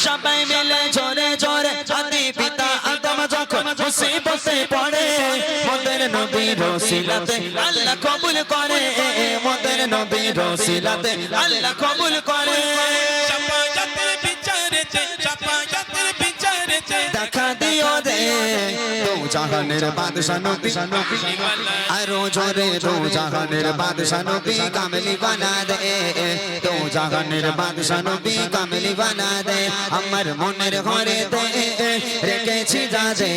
সবাই মিলে জোরে জোরে। আদি পিতা আদম যখন মুসিবতে পড়ে, মদের নবীর ওসিলাতে আল্লাহ কবুল করে, মদের নবীর ওসিলাতে আল্লাহ কবুল করে। দেখা দিও রে দো জাহানের বাদশা নবী, আরো জোরে দো জাহানের বাদশা নবী কামলি বানা দে, দো জাহানের বাদশা নবী কামলি বানা দে। আমার মনের ঘরে দে রেখেছি যা যে,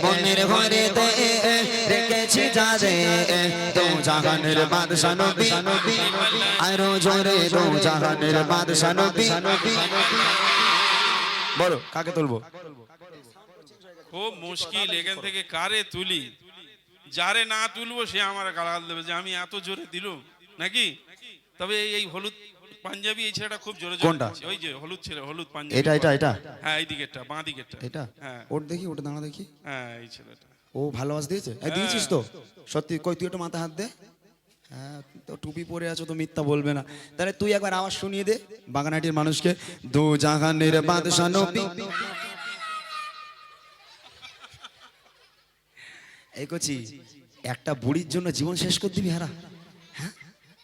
মনের ঘরে দে রেখেছি যা যে, দো জাহানের বাদশা নবী, আরো জোরে দো জাহানের বাদশা নবী। বলো কাকে তুলবো? খুব মুশকিল, এখান থেকে কারে তুলি? যারে না তুলবো সে আমার গালাগাল দেবে যে আমি এত জোরে দিলুম নাকি। তবে এই হলুদ পাঞ্জাবি এই ছেলেটা খুব জোরে জোরে কোনটা? দিচ্ছে। ওই যে হলুদ ছেলে, হলুদ পাঞ্জাবি। এটা এটা এটা হ্যাঁ এই দিকেরটা, বাঁ দিকেরটা। এটা হ্যাঁ ওর দেখি, ওটা দাঁড়া দেখি। হ্যাঁ এই ছেলেটা। ও ভালো আওয়াজ দিয়েছে? দিয়েছিস তো সত্যি? কই তুই একটু মাথা হাত দে। হ্যাঁ তো টুপি পরে আছো তো মিথ্যা বলবে না। তাহলে তুই একবার আওয়াজ শুনিয়ে দে বাগানহাটির মানুষকে। দো জাহানের বাদশা নবী। এই কচি, একটা বুড়ির জন্য জীবন শেষ করে দিবি হারা? হ্যাঁ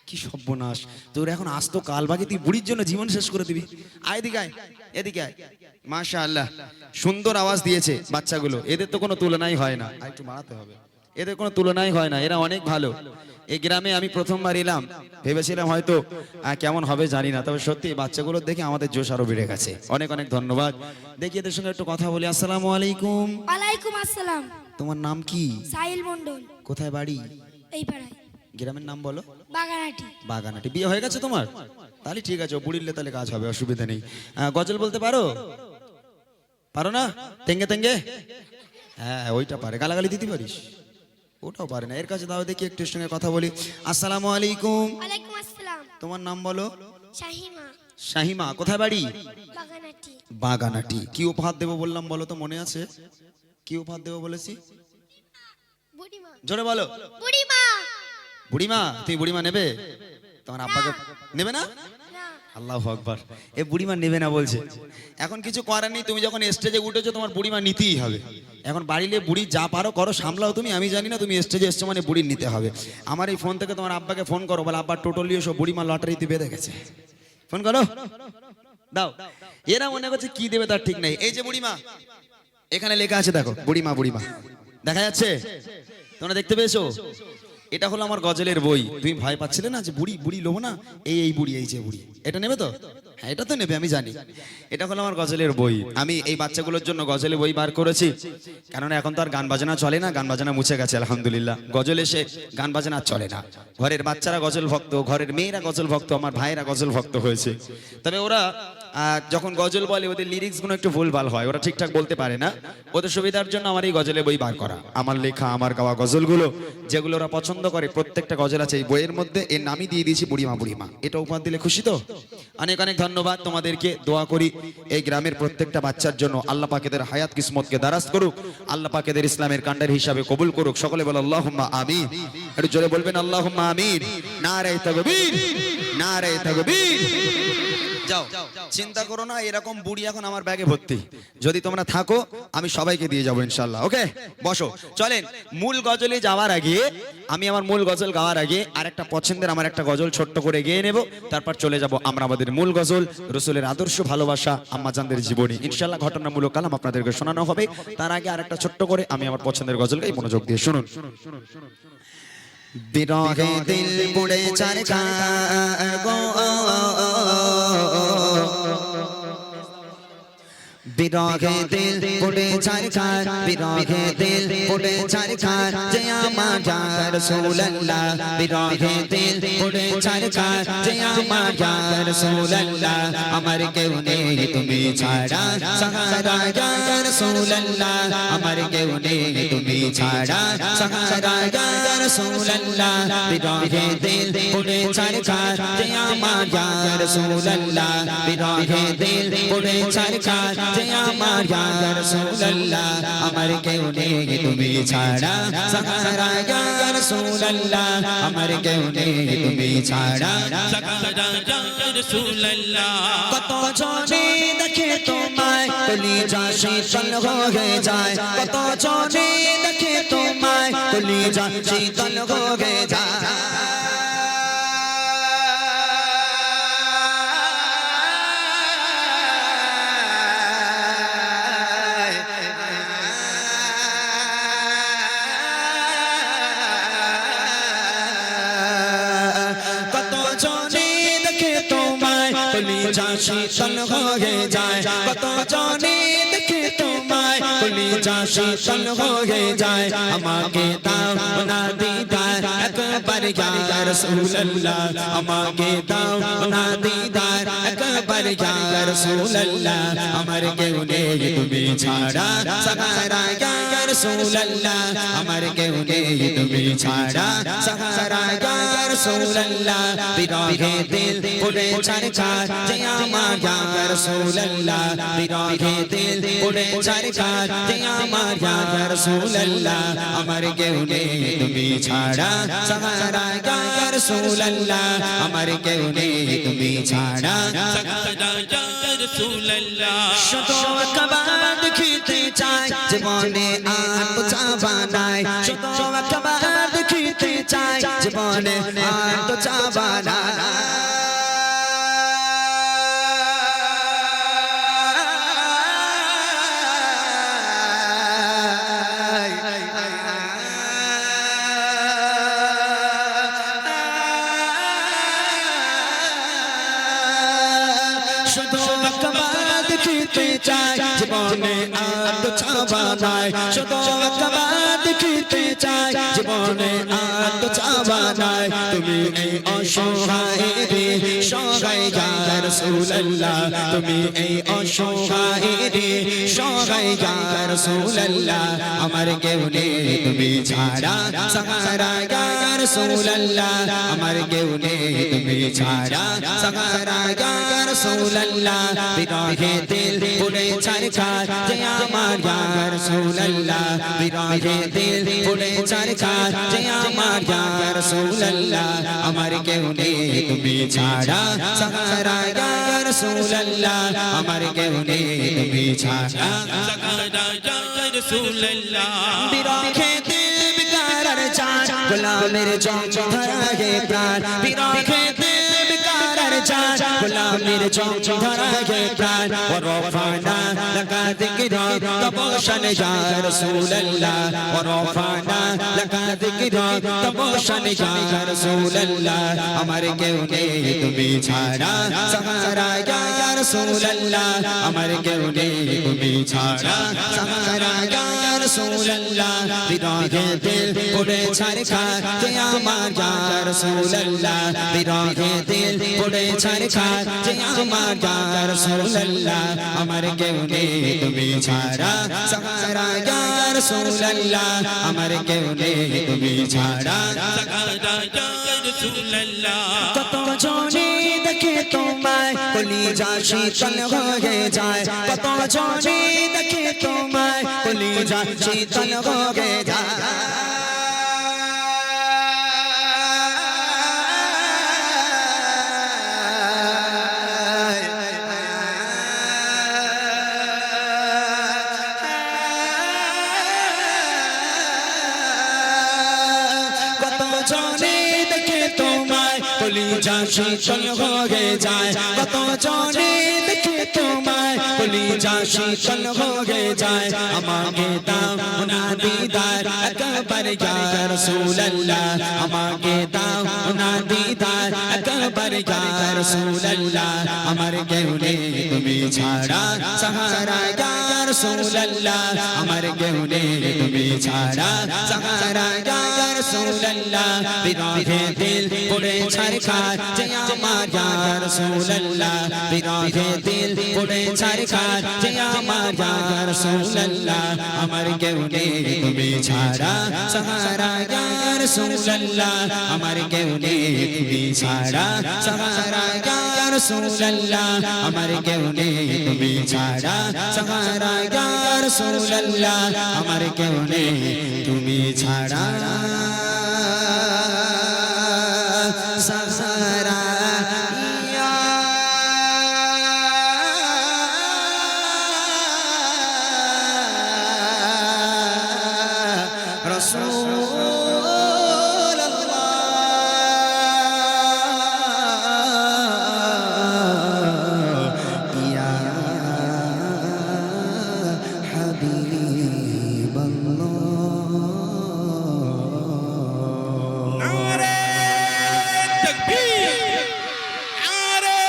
কি সর্বনাশ তোর! এখন আসতো কাল বাকি, তুই বুড়ির জন্য জীবন শেষ করে দিবি। আয় এদিকে আয়, এদিকে আয়। মাশাআল্লাহ সুন্দর আওয়াজ দিয়েছে বাচ্চাগুলো, এদের তো কোনো তুলনাই হয় না। একটু বাড়াতে হবে, এদের কোনো তুলনাই হয় না, এরা অনেক ভালো। এই গ্রামে আমি প্রথমবার এলাম, ভেবেছিলাম হয়তো কেমন হবে জানি না, তবে সত্যি বাচ্চাগুলো দেখে আমাদের জোশ আরো বেড়ে গেছে। অনেক অনেক ধন্যবাদ। দেখি এদের সঙ্গে একটু কথা বলি। আসসালামু আলাইকুম। ওয়ালাইকুম আসসালাম। তোমার নাম কি? সাহিল মন্ডল। কোথায় বাড়ি? এই পাড়ায়। গ্রামের নাম বলো। বাগানহাটি। বাগানহাটি। বিয়ে হয়ে গেছে তোমার? তাহলে ঠিক আছে, বুড়িলে তাহলে কাজ হবে, অসুবিধা নেই। গজল বলতে পারো? পারো না? তেঙ্গে তেঙ্গে? হ্যাঁ ওইটা পারে। গালাগালি দিতে পারিস? ওটাও পারে না। এর কাছে দাও দেখি, একটু সঙ্গে কথা বলি। আসসালামু আলাইকুম। ওয়ালাইকুম আসসালাম। তোমার নাম বলো। শাহিমা। শাহিমা। কোথায় বাড়ি? বাগানহাটি। বাগানহাটি। কি উপহার দেবো বললাম বলো তো, মনে আছে? কি উপহার দেবো বলেছি? বুড়িমা। জোরে বলো। বুড়িমা। বুড়িমা। তুমি বুড়িমা নেবে? তোমার আব্বাকে নেবে না? না। আল্লাহু আকবার। এ বুড়িমা নেবে না বলছে। এখন কিছু করার নেই, তুমি যখন স্টেজে উঠেছো তোমার বুড়িমা নিতেই হবে। এখন বাড়িলে বুড়ি যা পারো করো, সামলাও তুমি, আমি জানি না। তুমি স্টেজে এসছো মানে বুড়ি নিতে হবে। আমার এই ফোন থেকে তোমার আব্বাকে ফোন করো, বলে আব্বা টোটালি এসো, বুড়িমা লটারিতে বেঁধে গেছে। ফোন করো, দাও। এরা মনে করছে কি দেবে তার ঠিক নেই। এই যে বুড়িমা, এখানে লেখা আছে দেখো, বুড়িমা। বুড়িমা দেখা যাচ্ছে? তোমরা দেখতে পেয়েছো? এটা হলো আমার গজলের বই। তুমি ভয় পাচ্ছিলে না যে বুড়ি বুড়ি লোবো না? এই বুড়ি, এই যে বুড়ি, এটা নেবে তো? হ্যাঁ এটা তো নেবে, আমি জানি। এটা হলো আমার গজলের বই। আমি এই বাচ্চাগুলোর জন্য গজলের বই বার করেছি, কারণ এখন তো আর গান বাজনা চলে না, গান বাজনা মুছে গেছে আলহামদুলিল্লাহ। গজল এসে গান বাজনা চলে না। ঘরের বাচ্চারা গজল ভক্ত, ঘরের মেয়েরা গজল ভক্ত, আমার ভাইয়েরা গজল ভক্ত হয়েছে। তবে ওরা যখন গজল বলে ওদের লিরিক্সগুলো একটু ভুলভাল হয়, ওরা ঠিকঠাক বলতে পারে না। ওদের সুবিধার জন্য আমার এই গজলের বই বার করা। আমার লেখা, আমার গাওয়া গজলগুলো যেগুলো ওরা পছন্দ করে, প্রত্যেকটা গজল আছে এই বইয়ের মধ্যে। এর নামই দিয়ে দিয়েছি বুড়িমা। বুড়িমা এটা উপহার দিলে খুশি তো? অনেক অনেক ধন্যবাদ তোমাদেরকে। দোয়া করি এই গ্রামের প্রত্যেকটা বাচ্চার জন্য আল্লাহ পাক এদের হায়াত কিসমতকে দারাজ করুক, আল্লাহ পাক এদের ইসলামের কান্ডার হিসাবে কবুল করুক। সকলে বলে আল্লাহুম্মা আমিন। একটু জোরে বলবেন আল্লাহুম্মা আমিন। নারে তাকবীর, নারে তাকবীর। যাও, চিন্তা করো না, এরকম বুড়ি এখন আমার ব্যাগে ভর্তি। যদি তোমরা থাকো আমি সবাইকে দিয়ে যাবো ইনশাল্লাহ। ওকে, বসো। চলেন, মূল গজলে যাওয়ার আগে আমি আমার মূল গজল গাওয়ার আগে আরেকটা পছন্দের আমার একটা গজল ছোট্ট করে গেয়ে নেব, তারপর চলে যাব আমরা আমাদের মূল গজল, রসুলের আদর্শ, ভালোবাসা, আম্মাজানদের জীবনী, ইনশাল্লাহ ঘটনামূলক কালাম আপনাদেরকে শোনানো হবে। তার আগে আরেকটা ছোট্ট করে আমি আমার পছন্দের গজল গাই, মনোযোগ দিয়ে শুনুন। বিরহে দিল পুড়ে চারকার গো, বিরহে দিল পুড়ে চারকার, বিরহে দিল পুড়ে চারকার, যে আমার ইয়া রাসূলুল্লাহ, বিরহে দিল পুড়ে চারকার, যে আমার ইয়া রাসূলুল্লাহ, আমার কেউ নেই তুমি ছাড়া, সাহারা ইয়া রাসূলুল্লাহ, আমার কেউ নেই তুমি ছাড়া, সাহারা ইয়া রাসূলুল্লাহ, বিরহে দিল পুড়ে চারকার, যে আমার ইয়া রাসূলুল্লাহ, বিরহে দিল পুড়ে চারকার, যে আমার ইয়া রাসূলুল্লাহ, আমার কেউ নেই তুমি ছাড়া, সাহারা ইয়া রাসূলুল্লাহ, আমার কেউ নেই তুমি ছাড়া, সাহারা ইয়া রাসূলুল্লাহ। কত জনে দেখে তোমায় কলিজা শীতল হয়ে যায়, কত জনে দেখে তোমায় কলিজা শীতল হয়ে যায়, কত জনে দেখে তোমায় কলিজা শীতল হয়ে যায়, কত জনে দেখে তোমায় কলিজা শীতল হয়ে যায়, আমাকে দাও না দিদার একবার ইয়া রাসূলুল্লাহ, আমাকে দাও না দিদার একবার ইয়া রাসূলুল্লাহ, আমার কেউ নেই তুমি ছাড়া, সাহারা ইয়া রাসূলুল্লাহ, আমার কেউ নেই তুমি ছাড়া, সাহারা ইয়া রাসূলুল্লাহ, বিরহে দিল পুড়ে চারকার, যে আমার ইয়া রাসূলুল্লাহ, বিরহে দিল পুড়ে চারকার, যে আমার ইয়া রাসূলুল্লাহ, আমার কেউ নেই তুমি ছাড়া, সাহারা ইয়া রাসূলুল্লাহ, আমার কেউ নেই তুমি ছাড়া, সাহারা ইয়া রাসূলুল্লাহ। শুধু একবার দেখিতে চাই জীবনে আর তো চাওয়া নাই, শুধু একবার দেখিতে চাই জীবনে আর তো চাওয়া নাই, শুধু একবার দেখিতে চাই জীবনে আর তো চাওয়া নাই, শুধু একবার দেখিতে চাই জীবনে আর তো চাওয়া নাই, তুমি এই অসহায় রে সহায় ইয়া রাসূলুল্লাহ, তুমি এই অসহায় রে সহায় ইয়া রাসূলুল্লাহ, আমার কেউ নেই তুমি ছাড়া, সাহারা ইয়া রাসূলুল্লাহ, আমার কেউ নেই তুমি ছাড়া, সাহারা ইয়া রাসূলুল্লাহ, বিরহে দিল পুড়ে চারকার, যে আমার ইয়া রাসূলুল্লাহ, বিরহে দিল পুড়ে চারকার, যে আমার ইয়া রাসূলুল্লাহ, আমার কেউ নেই তুমি ছাড়া, সাহারা ইয়া রাসূলুল্লাহ, আমার কেউ নেই তুমি ছাড়া, সাহারা ইয়া রাসূলুল্লাহ। বিরহে দিল বিকারার চাঁদ, গোলামের জং ধরাগে প্রাণ, বিরহে দিল বিকারার চাঁদ, গোলামের জং ধরাগে প্রাণ, ওরফানা লাকা যিকরা তবশান ইয়া রাসূলুল্লাহ, ওরফানা লাকা যিকরা তবশান ইয়া রাসূলুল্লাহ, আমার কেউ নেই তুমি ছাড়া, সাহারা ইয়া রাসূলুল্লাহ, আমার কেউ নেই তুমি ছাড়া, সাহারা ইয়া রাসূলুল্লাহ, বিরহে দিল পুড়ে চারকার, যে আমার ইয়া রাসূলুল্লাহ, বিরহে দিল পুড়ে চারকার, যে আমার ইয়া রাসূলুল্লাহ, আমার কেউ নেই তুমি ছাড়া, সাহারা ইয়া রাসূলুল্লাহ, আমার কেউ নেই তুমি ছাড়া, সাহারা ইয়া রাসূলুল্লাহ। কত জনে দেখে তোমায় কলিজা শীতল হয়ে যায়, কত জনে দেখে তোমায় কলিজা শীতল হয়ে যায়, কলিজা শীতল হয়ে যায় কত জনে দেখে তোমায় কলিজা শীতল হয়ে যায় আমাকে দাও না দিদার একবার ইয়া রাসূলুল্লাহ আমাকে দাও না দিদার একবার ইয়া রাসূলুল্লাহ আমার কেউ নেই তুমি ছাড়া সাহারা ইয়া রাসূলুল্লাহ আমার কেউ নেই তুমি ছাড়া সাহারা ইয়া রাসূলুল্লাহ বিরহে দিল পড়ে ছারখার যে আমার ইয়া রাসূলুল্লাহ বিরহে দিল পড়ে ছারখার যে আমার ইয়া রাসূলুল্লাহ আমার কেউ নেই তুমি ছাড়া সাহারা ইয়া রাসূলুল্লাহ আমার কেউ নেই তুমি ছাড়া সাহারা ইয়া রাসূলুল্লাহ আমার কেউ নেই তুমি ছাড়া সাহারা ইয়া রাসূলুল্লাহ আমার কেউ নেই তুমি ছাড়া সাহারা ইয়া রাসূলুল্লাহ ইয়া হাবিবাল্লাহ নারে তাকবীর, নারে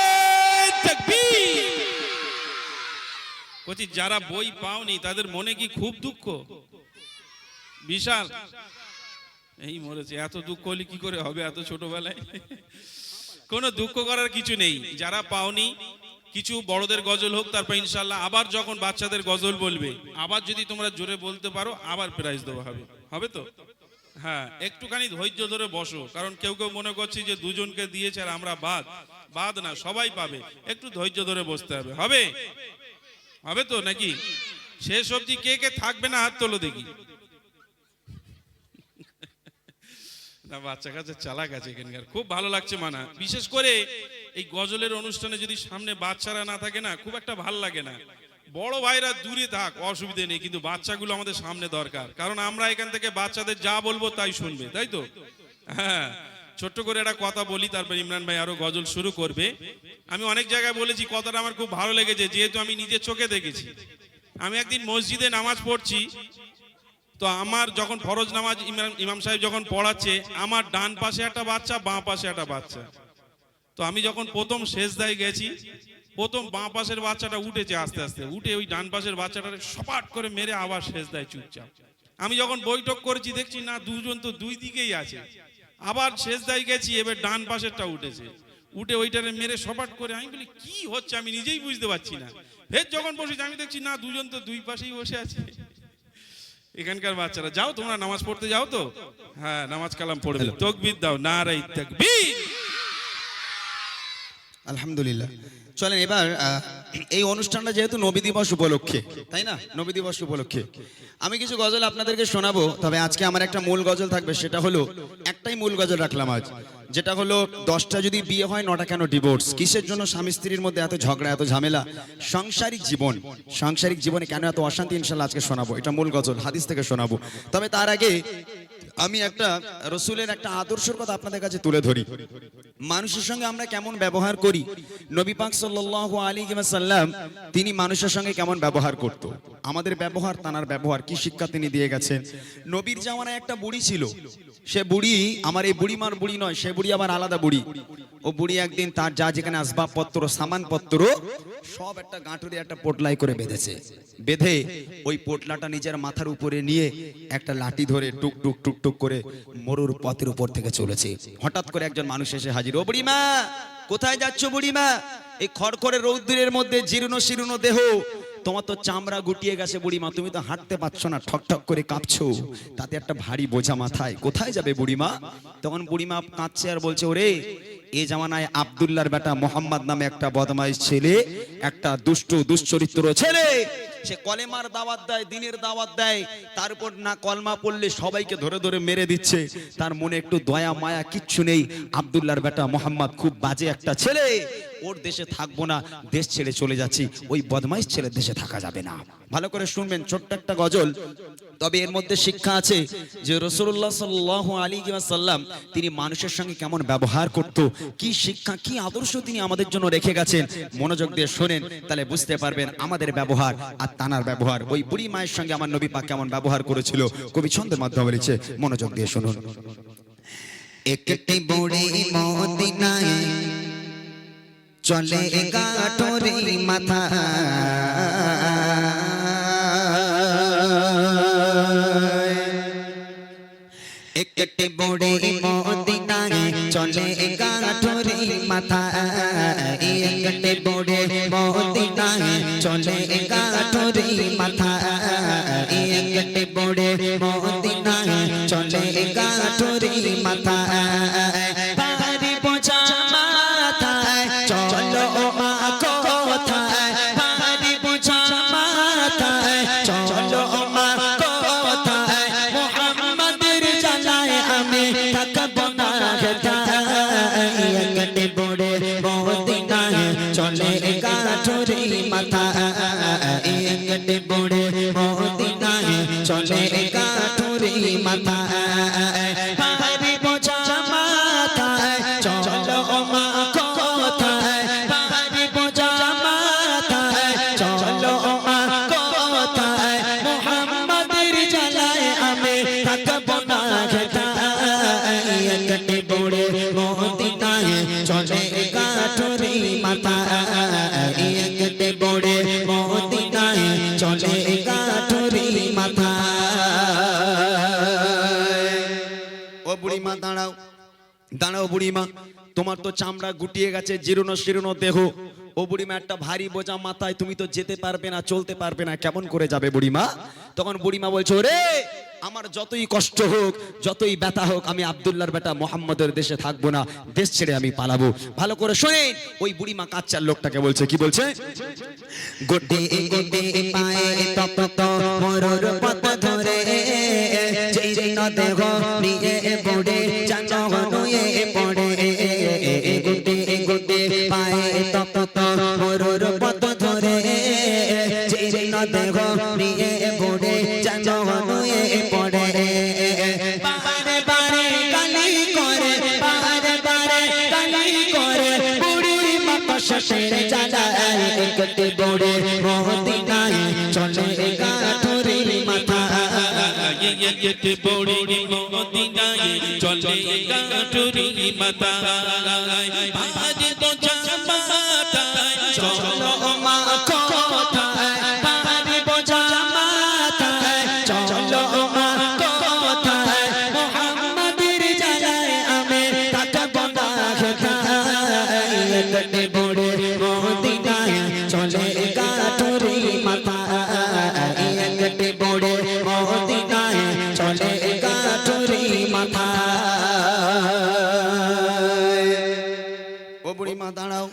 তাকবীর। কচি যারা বই পাওনি তাদের মনে কি খুব দুঃখ? বিশাল এই মরেছে। এত দুঃখ হলে কি করে হবে এত ছোটবেলায়? কোনো দুঃখ করার কিছু নেই। যারা পাওনি কিছু বড়দের গজল হোক, তারপর ইনশাল্লাহ আবার যখন বাচ্চাদের গজল বলবে আবার যদি তোমরা জোরে বলতে পারো আবার প্রাইজ দেওয়া হবে। হবে তো? হ্যাঁ, একটুখানি ধৈর্য ধরে বসো, কারণ কেউ কেউ মনে করছে যে দুজনকে দিয়েছে আর আমরা বাদ না, সবাই পাবে। একটু ধৈর্য ধরে বসতে হবে। হবে? হবে তো নাকি? শেষ অবধি কে কে থাকবে না হাত তোলো দেখি। না, বাচ্চা কাছে চালাক আছে এখানকার, খুব ভালো লাগছে মানা। বিশেষ করে এই গজলের অনুষ্ঠানে যদি সামনে বাচ্চারা না থাকে না, খুব একটা ভালো লাগে না। বড় ভাইরা দূরে থাক, অসুবিধে নেই, কিন্তু বাচ্চাগুলো আমাদের সামনে দরকার, কারণ আমরা এখান থেকে বাচ্চাদের যা বলবো তাই শুনবে, তাই তো? হ্যাঁ, ছোট্ট করে একটা কথা বলি, তারপর ইমরান ভাই আরো গজল শুরু করবে। আমি অনেক জায়গায় বলেছি, কথাটা আমার খুব ভালো লেগেছে, যেহেতু আমি নিজের চোখে দেখেছি। আমি একদিন মসজিদে নামাজ পড়ছি, তো আমার যখন ফরজ নামাজ ইমাম সাহেব যখন পড়াচ্ছে, আমার ডান পাশে একটা বাচ্চা, বাঁ পাশে একটা বাচ্চা। তো আমি যখন প্রথম সেজদায় গেছি, প্রথম বাঁ পাশের বাচ্চাটা উঠেছে, আস্তে আস্তে উঠে ওই ডান পাশের বাচ্চাটাকে সপাট করে মেরে আবার সেজদায় চুপচাপ। আমি যখন বৈঠক করেছি দেখছি না, দুজন তো দুই দিকেই আছে। আবার সেজদায় গেছি, এবার ডান পাশেরটা উঠেছে, উঠে ওইটারে মেরে সপাট করে। আমি বলি কি হচ্ছে, আমি নিজেই বুঝতে পারছি না। ফের যখন বসেছি আমি দেখছি না, দুজন তো দুই পাশেই বসে আছে। এখানকার বাচ্চারা, যাও তোমরা নামাজ পড়তে যাও তো? হ্যাঁ, নামাজ কালাম পড়বে। তাকবীর দাও, নারে তাকবীর। আলহামদুলিল্লাহ। চলেন এবার এই অনুষ্ঠানটা যেহেতু নবী দিবস উপলক্ষে, তাই না, নবী দিবস উপলক্ষে আমি কিছু গজল আপনাদেরকে শোনাবো। তবে আজকে আমার একটা মূল গজল থাকবে, সেটা হলো একটাই মূল গজল রাখলাম আজ, যেটা হলো 10টা যদি বিয়ে হয় 9টা কেন ডিভোর্স? কিসের জন্য স্বামী স্ত্রীর মধ্যে এত ঝগড়া, এত ঝামেলা? সাংসারিক জীবনে কেন এত অশান্তি? ইনশাল্লাহ আজকে শোনাবো, এটা মূল গজল, হাদিস থেকে শোনাবো। তবে তার আগে আমি একটা রসুলের একটা আদর্শের কথা আপনাদের কাছে তুলে ধরি। মানুষের সঙ্গে আমরা কেমন ব্যবহার করি, নবী পাক সাল্লাল্লাহু আলাইহি ওয়াসাল্লাম তিনি মানুষের সঙ্গে কেমন ব্যবহার করত, আমাদের ব্যবহার, তানার ব্যবহার, কি শিক্ষা তিনি দিয়ে গেছেন। নবীর জামানায় একটা বুড়ি ছিল, সে বুড়ি আমার এই বুড়িমার বুড়ি নয়, সে বুড়ি আবার আলাদা বুড়ি। ও বুড়ি একদিন তার যা যেখানে আসবাবপত্র, সামানপত্র সব একটা গাঁটুরে একটা পোটলাই করে বেঁধে ওই পোটলাটা নিজের মাথার উপরে নিয়ে একটা লাঠি ধরে টুক টুক টুক টুক করে মরুর পথের উপর থেকে চলেছে। হঠাৎ করে একজন মানুষ এসে হাজির। ও বুড়িমা, কোথায় যাচ্ছ বুড়িমা? এই খড়খড়ে রৌদ্রের মধ্যে জীর্ণ শীর্ণ দেহ, তোমার তো চামড়া গুটিয়ে গেছে বুড়িমা, তুমি তো হাঁটতে পারছো না, ঠক ঠক করে কাঁপছো, তাতে একটা ভারী বোঝা মাথায়, কোথায় যাবে বুড়িমা? তখন বুড়িমা কাঁদছে আর বলছে, ওরে এই জামানায় আব্দুল্লাহর বেটা মোহাম্মদ নামে একটা বদমাইশ ছেলে, একটা দুশ্চরিত্র ছেলে, সে কলেমার দাওয়াত দেয়, দিনের দাওয়াত দেয়, তারপর না কলমা পড়লে সবাইকে ধরে ধরে মেরে দিচ্ছে। তার মনে একটু দয়া মায়া কিচ্ছু নেই। আব্দুল্লাহর বেটা মোহাম্মদ খুব বাজে একটা ছেলে, ওর দেশে থাকবো না, দেশ ছেড়ে চলে যাচ্ছি, ওই বদমাইশ ছেলের দেশে থাকা যাবে না। ভালো করে শুনবেন, ছোট্ট একটা গজল, তবে এর মধ্যে শিক্ষা আছে যে রাসূলুল্লাহ সাল্লাল্লাহু আলাইহি ওয়াসাল্লাম তিনি মানুষের সঙ্গে কেমন ব্যবহার করত, কি শিক্ষা কি আদর্শ তিনি আমাদের জন্য রেখে গেছেন। মনোযোগ দিয়ে শোনেন, তাহলে বুঝতে পারবেন আমাদের ব্যবহার আর তানার ব্যবহার। ওই বুড়ি মায়ের সঙ্গে আমার নবী পাক কেমন ব্যবহার করেছিল, কবি ছন্দের মাধ্যমে বলেছে, মনোযোগ দিয়ে শুনুন। একটি বুড়ি মদিনায় চলে গাঠরি মাথা, একটি বুড়ি মদিনায় চলে গাঠরি মাথা, একটি বুড়ি মদিনায় চলে গাঠরি মাথা, একটি বুড়ি মদিনায় চলে গাঠরি মাথা, ভারী বোঝা মাথায় চলো মা কোথায়, ভারী বোঝা মাথায় চলো মা কোথায়, মুহাম্মাদের জানায় আমি থাকব না হেথায়, একটি বুড়ি মদিনায় চলে গাঠরি মাথা, একটি বুড়ি মদিনায় চলে গাঠরি মাথা, ভারী বোঝা মাথায় চলো মা কোথায়, ভারী বোঝা মাথায় চলো মা কোথায়, মুহাম্মাদের জানায় আমি থাকব না হেথায়, একটি বুড়ি মদিনায় চলে গাঠরি মাথা, একটি বুড়ি মদিনায় চলে গাঠরি মাথা। ও বুড়িমা দাঁড়াও, দাঁড়াও বুড়িমা, তোমার তো চামড়া গুটিয়ে গেছে, জীর্ণ শীর্ণ দেহ। ও বুড়িমা, একটা ভারী বোঝা মাথায়, তুমি তো যেতে পারবে না, চলতে পারবে না, কেমন করে যাবে বুড়িমা? তখন বুড়িমা বলছো, রে আমার যতই কষ্ট হোক, যতই ব্যথা হোক, আমি আব্দুল্লাহর বেটা মোহাম্মদের দেশে থাকবো না, দেশ ছেড়ে আমি পালাবো। ভালো করে শোনেন, ওই বুড়িমা কাচ্চার লোকটাকে বলছে, কি বলছে? গোটে গোটে পায়ে তপ্ত মরুর পথ ধরে, জীর্ণ দেহ নিয়ে পড়ে জানয়ে পড়ে, গোটে গোটে পায়ে তপ্ত মরুর পথ ধরে, জীর্ণ দেহ নিয়ে পড়ে জানয়ে পড়ে, বারে বারে গালি করে, বারে বারে গালি করে, বুড়ি মা কষ্টের জ্বালায়, একটি বুড়ি মদিনায় চলে গাঠরি মাথা, একটি বুড়ি মদিনায় চলে গাঠরি মাথা, ভারী বোঝা মাথায় চলো মা কোথায়, ভারী বোঝা মাথায় চলো মা কোথায়, মুহাম্মাদের জানায় আমি থাকব না হেথায়, একটি বুড়ি মদিনায় চলে গাঠরি মাথা, একটি বুড়ি মদিনায় চলে গাঠরি মাথা। ও বুড়িমা দাঁড়াও,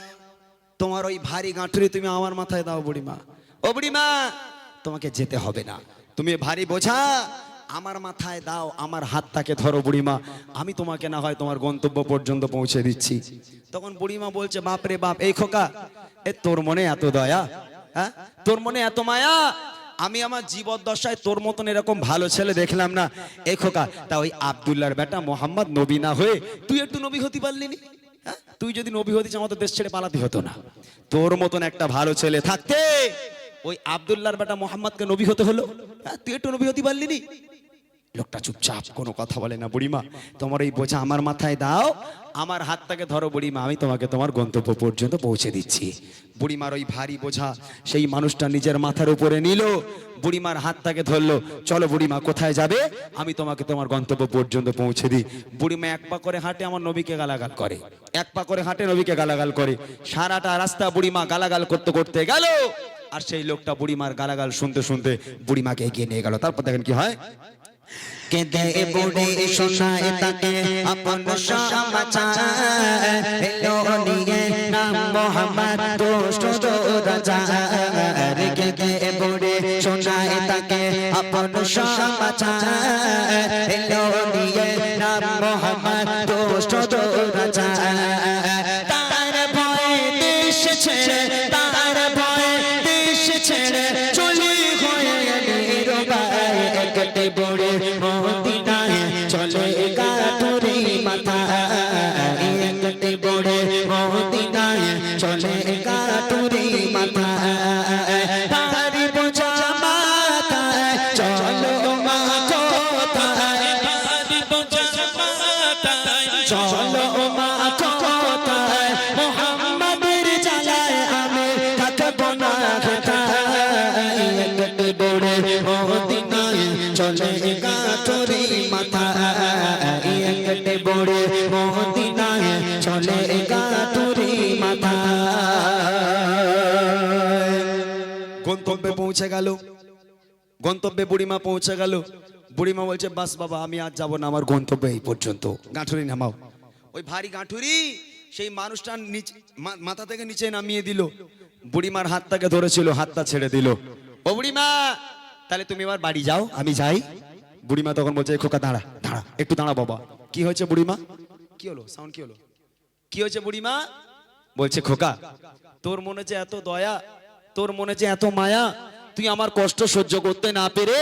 তোমার ওই ভারী গাঁঠুরি তুমি আমার মাথায় দাও বুড়িমা। ও বুড়িমা, তোমাকে যেতে হবে না, তুমি ভারী বোঝা আমার মাথায় দাও, আমার হাতটাকে ধরো বুড়িমা, আমি তোমাকে না হয় তোমার গন্তব্য পর্যন্ত পৌঁছে দিচ্ছি। তখন বুড়িমা বলছে, বাপ রে বাপ, এই খোকা, এ তোর মনে এত দয়া, হ্যাঁ তোর মনে এত মায়া, আমি আমার জীবদ্দশায় তোর মতন এরকম ভালো ছেলে দেখলাম না। এই খোকা, তা ওই আব্দুল্লাহর বেটা মোহাম্মদ নবী না হয়ে তুই একটু নবী হতে পারলি নি? হ্যাঁ, তুই যদি নবী হতিস আমাদের দেশ ছেড়ে পালাতে হতো না। তোর মতন একটা ভালো ছেলে থাকতে ওই আব্দুল্লাহর বেটা মোহাম্মদকে নবী হতে হলো। হ্যাঁ, তুই একটু নবী হতে পারলি নি? লোকটা চুপচাপ, কোনো কথা বলে না। বুড়িমা, তোমার এই বোঝা আমার মাথায় দাও, আমার হাতটাকে ধরো বুড়িমা, আমি তোমাকে তোমার গন্তব্য পর্যন্ত পৌঁছে দিচ্ছি। বুড়িমার ওই ভারী বোঝা সেই মানুষটা নিজের মাথার উপরে নিল, বুড়িমার হাতটাকে ধরলো। চলো বুড়িমা, কোথায় যাবে? আমি তোমাকে তোমার গন্তব্য পর্যন্ত পৌঁছে দিই। বুড়িমা এক পা করে হাঁটে, আমার নবীকে গালাগাল করে, এক পা করে হাঁটে, নবীকে গালাগাল করে। সারাটা রাস্তা বুড়িমা গালাগাল করতে করতে গেল, আর সেই লোকটা বুড়িমার গালাগাল শুনতে শুনতে বুড়িমাকে এগিয়ে নিয়ে গেল। তারপর দেখেন কি হয়। কেঁদে বুড়ি শোনায় তাকে আপন সমাচার, এলো নিয়ে নাম মোহাম্মদ দুষ্ট রাজার, কেঁদে বুড়ি শোনায় তাকে আপন সমাচার, এলো নিয়ে নাম মোহাম্মদ দুষ্ট রাজার, তার ভয়ে দেশ ছেড়ে, তার ভয়ে দেশ ছেড়ে চলি হয়ে নিরবায়, একটি মদিনায় চলে গাঠুরি মাথা একটে বড় মদিনায় চলে গাঠুরি মাথা গন্তব্যে পৌঁছে গেল, গন্তব্যে বুড়িমা পৌঁছে গেল। বুড়িমা বলছে বাস বাবা আমি আর যাবো না, আমার গন্তব্য এই পর্যন্ত, গাঁঠুরি নামাও। ওই ভারী গাঁঠুরি সেই মানুষটার নিচে মাথা থেকে নিচে নামিয়ে দিল। বুড়িমার হাতটাকে ধরেছিল, হাতটা ছেড়ে দিল। ও বুড়িমা তাহলে তুমি এবার বাড়ি যাও, আমি যাই। বুড়িমা তখন বলছে খোকা দাঁড়া দাঁড়া একটু দাঁড়া বাবা। কি হয়েছে বুড়িমা? কি হলো? সাউন্ড কি হলো? কি হয়েছে বুড়িমা? বলছে খোকা তোর মনে যে এত দয়া, তোর মনে যে এত মায়া, তুই আমার কষ্ট সহ্য করতে না পেরে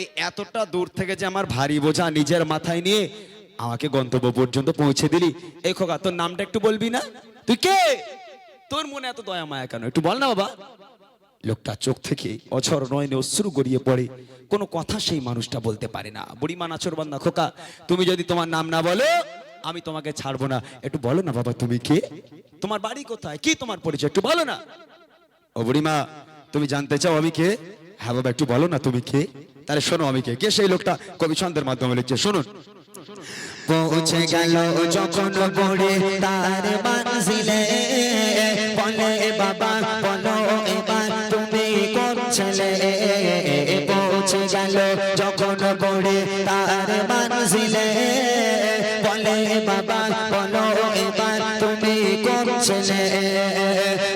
এই এতটা দূর থেকে যে আমার ভারী বোঝা নিজের মাথায় নিয়ে আমাকে গন্তব্য পর্যন্ত পৌঁছে দিলি। এই খোকা তোর নামটা একটু বলবি না? তুই কে? তোর মনে এত দয়া মায়া কেন, একটু বল না বাবা। লোকটা চোখ থেকে অঝর নয়নে অশ্রু গড়িয়ে পড়ে, কোনো কথা সেই মানুষটা বলতে পারে না। বুড়িমা নাচরবান্দা খোকা তুমি যদি তোমার নাম না বলো আমি তোমাকে ছাড়বো না, একটু বলো না বাবা তুমি কে, তোমার বাড়ি কোথায়, কি তোমার পরিচয় একটু বলো না। ও বুড়িমা তুমি জানতে চাও আমি কে? হ্যাঁ বাবা একটু বলো না তুমি কে। তাহলে শোনো আমি কে। কে সেই লোকটা? কবি ছন্দের মাধ্যমে লিখছে, শুনুন। পৌঁছে গেল যখন বড়ে তার মানজিলে বলে বাবা বলো এবার তুমি কোন ছেলে। পৌঁছে গেল যখন বড়ে তার মানজিলে বলে বাবা বলো এবার তুমি কোন ছেলে।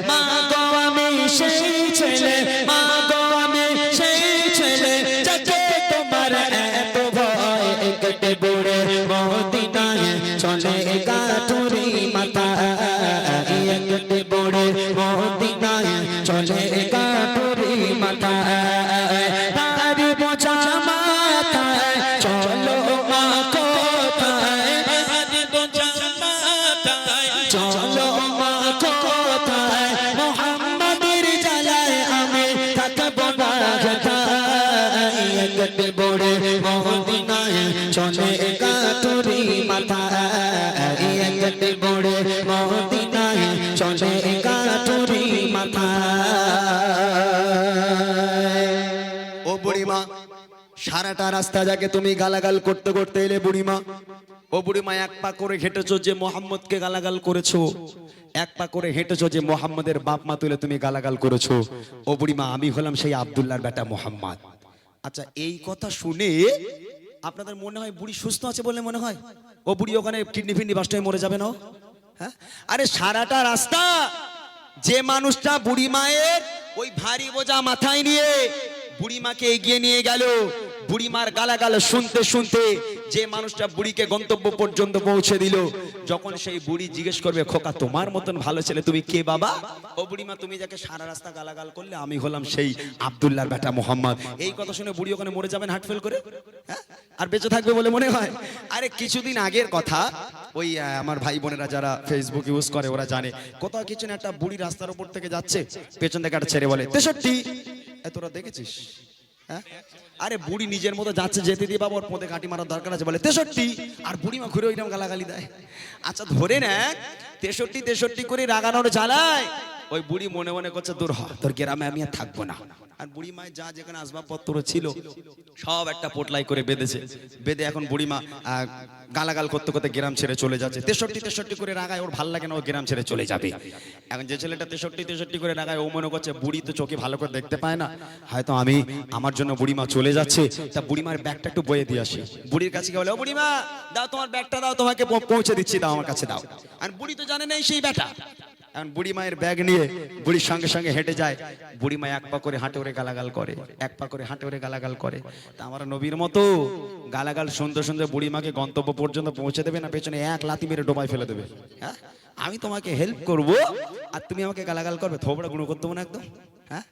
মা গো আমি সেই ছেলে, মা গো আমি সেই ছেলে যাকে তোমার এত ভয় একটে বড়ে মদিনায় চলে গাঠুরি মাথা একটে বড়ে মদিনায় চলে গাঠুরি মাথা। তার বোঝা মাথায় চলো মা কোথায়, চলো মা কোথায় মোহাম্মদের জ্বালায় আমি থাকবো না কোথায়। একটে বড়ে মদিনায় চলে গাঠুরি মাথা একটে বড়ে মদিনায় চলে গাঠুরি মাথা। ও বুড়িমা সারাটা রাস্তা যাকে তুমি গালাগাল করতে করতে এলে বুড়িমা, ও বুড়িমা এক পা করে হেঁটেছো যে মোহাম্মদকে গালাগাল করেছো, এক পা করে হেঁটেছো যে মোহাম্মদের বাপ মা তুলে তুমি গালাগাল করেছো। ও বুড়িমা আমি হলাম সেই আব্দুল্লাহর বেটা মোহাম্মদ। আচ্ছা এই কথা শুনে আপনাদের মনে হয় বুড়ি সুস্থ আছে বলে মনে হয়? ও বুড়ি ওখানে কিডনি ফিডনি বাস্ট হয়ে মরে যাবে না? হ্যাঁ আরে সারাটা রাস্তা যে মানুষটা বুড়ি মায়ের ওই ভারী বোঝা মাথায় নিয়ে বুড়িমাকে এগিয়ে নিয়ে গেল, বুড়িমার গালাগাল শুনতে শুনতে যে মানুষটা বুড়িকে গন্তব্য পর্যন্ত পৌঁছে দিল, যখন সেই বুড়ি জিজ্ঞেস করবে খোকা তোমার মতন ভালো ছেলে তুমি কে বাবা? ও বুড়িমা তুমি যাকে সারা রাস্তা গালাগাল করলে আমি হলাম সেই আব্দুল্লাহর বেটা মোহাম্মদ। এই কথা শুনে বুড়ি ওখানে মরে যাবেন হার্ট ফেল করে, হ্যাঁ আর বেঁচে থাকবে বলে মনে হয়? আরে কিছুদিন আগের কথা, ওই আমার ভাই বোনেরা যারা ফেসবুক ইউজ করে ওরা জানে, কোথাও কিছু না একটা বুড়ি রাস্তার উপর থেকে যাচ্ছে, পেছন থেকে একটা ছেড়ে বলে 63। তোরা দেখেছিস? হ্যাঁ আরে বুড়ি নিজের মতো যাচ্ছে, যেতে দিয়ে বাবা ওর পথে কাটি মারার দরকার আছে, বলে 63, আর বুড়িমা ঘুরে ওইরকম গালাগালি দেয়। আচ্ছা ধরে না 63 করে রাগানোর জ্বালায় ওই বুড়ি মনে মনে করছে দূর হ তোর গ্রামে আমি আর থাকবো না। আর বুড়ি মায়ের যা যেখানে আসবাবপত্র ছিল সব একটা পোটলাই করে বেঁধেছে, বেঁধে এখন বুড়িমা গালাগাল করতে করতে গ্রাম ছেড়ে চলে যাচ্ছে। 63 করে রাগায়, ওর ভাল লাগে না, ও গ্রাম ছেড়ে চলে যাবে। এখন যে ছেলেটা 63 করে রাগায় ও মনে করছে বুড়ি তো চোখে ভালো করে দেখতে পায় না, হয়তো আমি আমার জন্য বুড়িমা চলে যাচ্ছে, তা বুড়িমার ব্যাগটা একটু বয়ে দিয়ে আসি। বুড়ির কাছে গিয়ে বলে ও বুড়িমা দাও তোমার ব্যাগটা দাও, তোমাকে পৌঁছে দিচ্ছি, দাও আমার কাছে দাও। আর বুড়ি তো জানে না সেই ব্যাটা। এখন বুড়ি মায়ের ব্যাগ নিয়ে বুড়ির সঙ্গে সঙ্গে হেঁটে যায়। বুড়ি মা এক পা করে হাঁটে ওরে গালাগাল করে, এক পা করে হাঁটে ওরে গালাগাল করে। তা আমার নবীর মতো গালাগাল শুনতে শুনতে বুড়ি মাকে গন্তব্য পর্যন্ত পৌঁছে দেবে না পেছনে এক লাথি মেরে ডোবায় ফেলে দেবে? হ্যাঁ আমি তোমাকে হেল্প করব আর তুমি আমাকে গালাগাল করবে, থোবড়া গুণ করতে না একদম। হ্যাঁ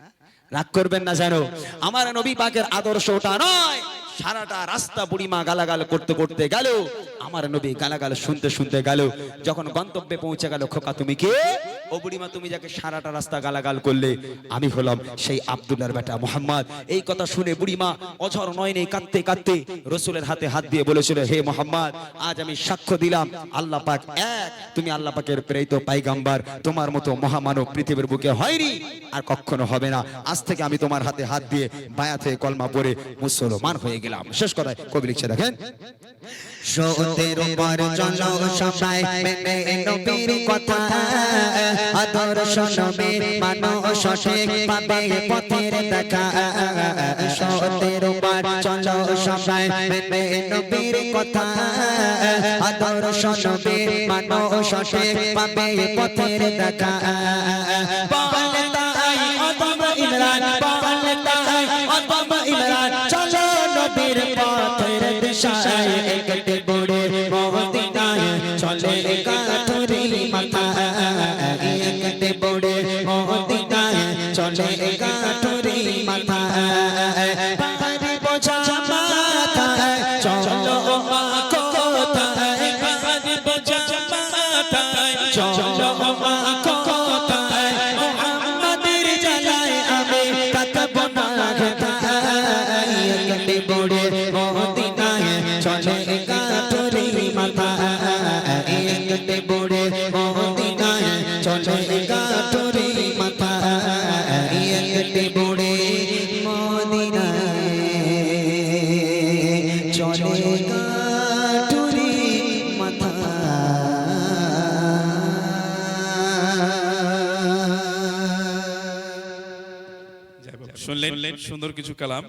রাগ করবেন না জানো, আমার নবী পাকের আদর্শ ওটা নয়। সারাটা রাস্তা বুড়িমা গালাগাল করতে করতে গেল, আমার নবী গালাগাল শুনতে শুনতে গেল, যখন গন্তব্যে পৌঁছে গেল খোকা তুমি কে? ও বুড়িমা তুমি যাকে সারাটা রাস্তা গালাগাল করলে আমি হলাম সেই আব্দুল্লাহর বেটা মোহাম্মদ। এই কথা শুনে বুড়িমা অঝর নয়নে কাঁদতে কাঁদতে রসুলের হাতে হাত দিয়ে বলেছিল, হে মোহাম্মদ, আজ আমি সাক্ষ্য দিলাম আল্লাহ পাক এক, তুমি আল্লাহ পাকের প্রেরিত পাইগাম্বার, তোমার মতো মহামানব পৃথিবীর বুকে হয়নি আর কখনো হবে না। আজ থেকে আমি তোমার হাতে হাত দিয়ে বায়াত হয়ে কলমা পড়ে মুসলমান হয়ে গেলাম। শেষ কথায় কবি লিখছে দেখেন, সতের উপর চলো সবাই মেনে নবীর কথা, আদর্শ নবী মানো সঠিক পাবে পথের দেখা। সতের উপর চলো সবাই মেনে নবীর কথা, আদর্শ নবী মানো সঠিক পাবে পথের দেখা। বলে তাই অদম ইমরান, বলে তাই অদম ইমরান, চলো নবীর পথের দিশায় একটি বড়ে মদিনায় চলে কাঠুরি মাথা, একটি বড়ে মদিনায় চলে কাঠুরি মাথা। পাহাড়ি বোঝা মাথায় চলো মা কোথায়, পাহাড়ি বোঝা মাথায় চলো মা কোথায়, মুহাম্মাদের জ্বালায় আমি কাঁদবো না কোথায়, একটি বড়ে মদিনায় চলে কাঠুরি মাথা, একটি বড়ে মদিনায় চলে কাঠুরি মাথা, একটি বড়ে মদিনায় চলে কাঠুরি মাথা। শুনলেন সুন্দর কিছু কালাম।